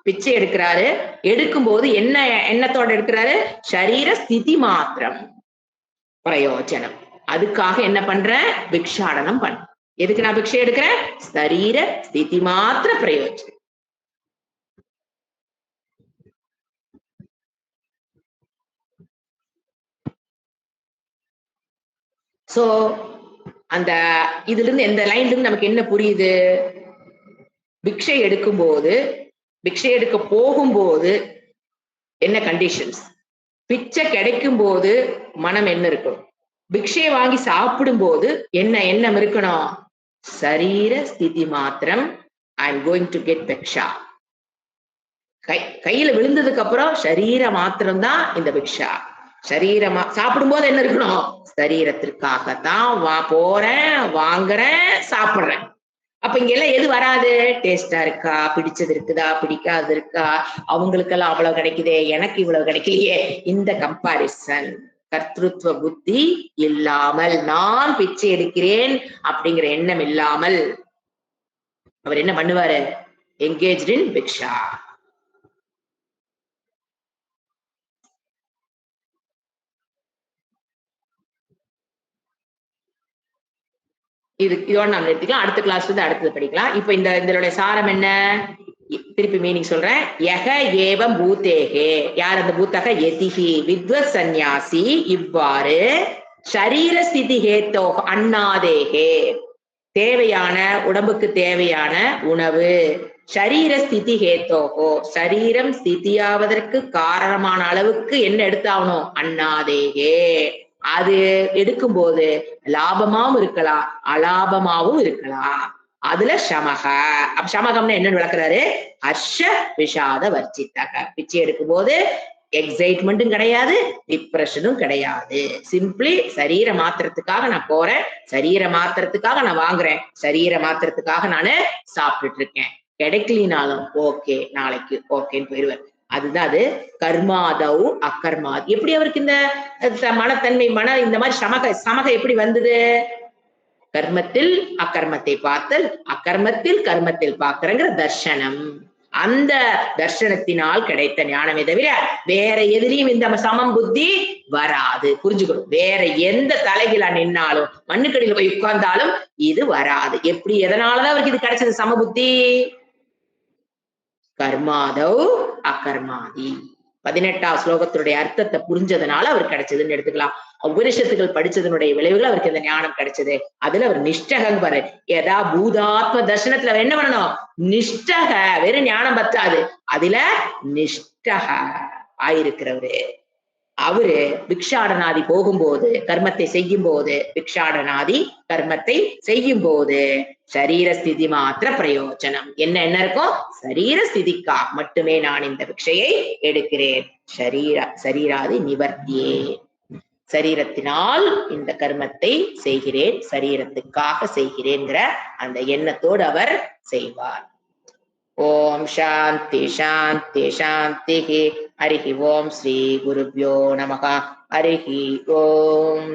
பிச்சை எடுக்கிறாரு. எடுக்கும் போது என்ன எண்ணத்தோட எடுக்கிறாரு? சரீர ஸ்திதி மாத்திரம். பிரயோஜனம். அதுக்காக என்ன பண்றேன்? பிக்ஷாடனம் பண்றேன். எதுக்கு நான் பிக்ஷை எடுக்கிறேன்? சரீர ஸ்திதி மாத்திர பிரயோஜனம். சோ அந்த இதுல இருந்து எந்த லைன்ல இருந்து நமக்கு என்ன புரியுது? பிக்ஷை எடுக்கும்போது, பிக்ஷை எடுக்க போகும்போது என்ன கண்டிஷன்ஸ்? பிச்சை கிடைக்கும் போது மனம் என்ன இருக்கணும்? பிக்ஷையை வாங்கி சாப்பிடும் போது என்ன எண்ணம் இருக்கணும்? சரீர ஸ்திதி மாத்திரம் I am going to get பிக்ஷா. கையில விழுந்ததுக்கு அப்புறம் சரீர மாத்திரம் தான் இந்த பிக்ஷா. சரீரமா சாப்பிடும் போது என்ன இருக்கணும்? சரீரத்திற்காகத்தான் போறேன், வாங்குறேன், சாப்பிடுறேன். அப்ப இங்க எல்லாம் எது வராது? டேஸ்டா இருக்கா, பிடிச்சது இருக்குதா, பிடிக்காது இருக்கா, அவங்களுக்கெல்லாம் அவ்வளவு கிடைக்குதே, எனக்கு இவ்வளவு கிடைக்கலையே, இந்த கம்பாரிசன் கர்த்திருவ புத்தி இல்லாமல், நான் பிச்சை எடுக்கிறேன் அப்படிங்கிற எண்ணம் இல்லாமல் அவர் என்ன பண்ணுவாரு? என்கேஜ்ட் இன் பிக்ஷா. இதோட நம்ம எடுத்துக்கலாம். அடுத்த கிளாஸ்ல இருந்து அடுத்தது படிக்கலாம். இப்ப இதனுடைய சாரம் என்ன? திருப்பி மீனிங் சொல்றேன். யக ஏவம் பூதேகே, யார் அந்த பூத்தக? யதிஹி வித்வத் சந்நியாசி இவ்வாறு ஷரீர ஸ்திதி ஹேத்தோ அண்ணாதேகே, தேவையான உடம்புக்கு தேவையான உணவு, ஷரீர ஸ்திதி ஹேத்தோகோ, சரீரம் ஸ்திதியாவதற்கு காரணமான அளவுக்கு என்ன எடுத்தாகணும்? அண்ணாதேகே, அது எடுக்கும் போது லாபமாவும் இருக்கலாம், அலாபமாவும் இருக்கலாம். அதுல சமக. அப்ப சமகம்னு என்னன்னு விளக்குறாரு? ஹர்ஷ விஷாத வர்ச்சித்தக. பிச்சை எடுக்கும் போது எக்ஸைட்மெண்ட்டும் கிடையாது, டிப்ரெஷனும் கிடையாது. சிம்பிளி சரீர மாத்திரத்துக்காக நான் போறேன், சரீர மாத்திரத்துக்காக நான் வாங்குறேன், சரீர மாத்திரத்துக்காக நானு சாப்பிட்டுட்டு இருக்கேன். கிடைக்கலினாலும் ஓகே, நாளைக்கு ஓகேன்னு போயிடுவேன். அதுதான் அது. கர்மாதவ் அகர்மாத். எப்படி அவருக்கு இந்த மனத்தன்மை, இந்த மாதிரி சமக எப்படி வந்தது? கர்மத்தில் அகர்மத்தை பார்த்தல், அகர்மத்தில் கர்மத்தில் பார்க்கிறங்கிற தர்சனம். அந்த தர்சனத்தினால் கிடைத்த ஞானமே தவிர வேற எதிலையும் இந்த சமம் புத்தி வராது. புரிஞ்சுக்கணும். வேற எந்த தலைகீழா நின்னாலும், மண்ணுக்கடியில போய் உட்கார்ந்தாலும் இது வராது. எப்படி? எதனாலதான் அவருக்கு இது கிடைச்சது சம புத்தி? கர்மாதவ் அகர்மாதி. 18ஆம் ஸ்லோகத்தினுடைய அர்த்தத்தை புரிஞ்சதுனால அவர் கிடைச்சதுன்னு எடுத்துக்கலாம். உபனிஷத்துகள் படிச்சதனுடைய விளைவுகள் அவருக்கு இந்த ஞானம் கிடைச்சது. அதுல அவர் நிஷ்டகம் பாரு. ஏதா பூதாத்ம தர்சனத்துல என்ன பண்ணணும்? நிஷ்டக. வெறும் ஞானம் பத்தாது, அதுல நிஷ்டக ஆயிருக்கிறவரு. அவரு பிக்ஷாடனாதி போகும்போது, கர்மத்தை செய்யும் போது, பிக்ஷாடனாதி கர்மத்தை செய்யும் போது சரீர ஸ்திதி மாத்திர பிரயோஜனம். என்ன இருக்கும்? சரீர ஸ்திதிக்கா மட்டுமே நான் இந்த பிக்ஷையை எடுக்கிறேன். சரீராதி நிவர்த்தியே, சரீரத்தினால் இந்த கர்மத்தை செய்கிறேன், சரீரத்துக்காக செய்கிறேங்கிற அந்த எண்ணத்தோடு அவர் செய்வார். ஓம் சாந்தி சாந்தி சாந்தி. ஹரிஹி ஓம் ஸ்ரீ குருப்யோ நமஹ. ஹரிஹி ஓம்.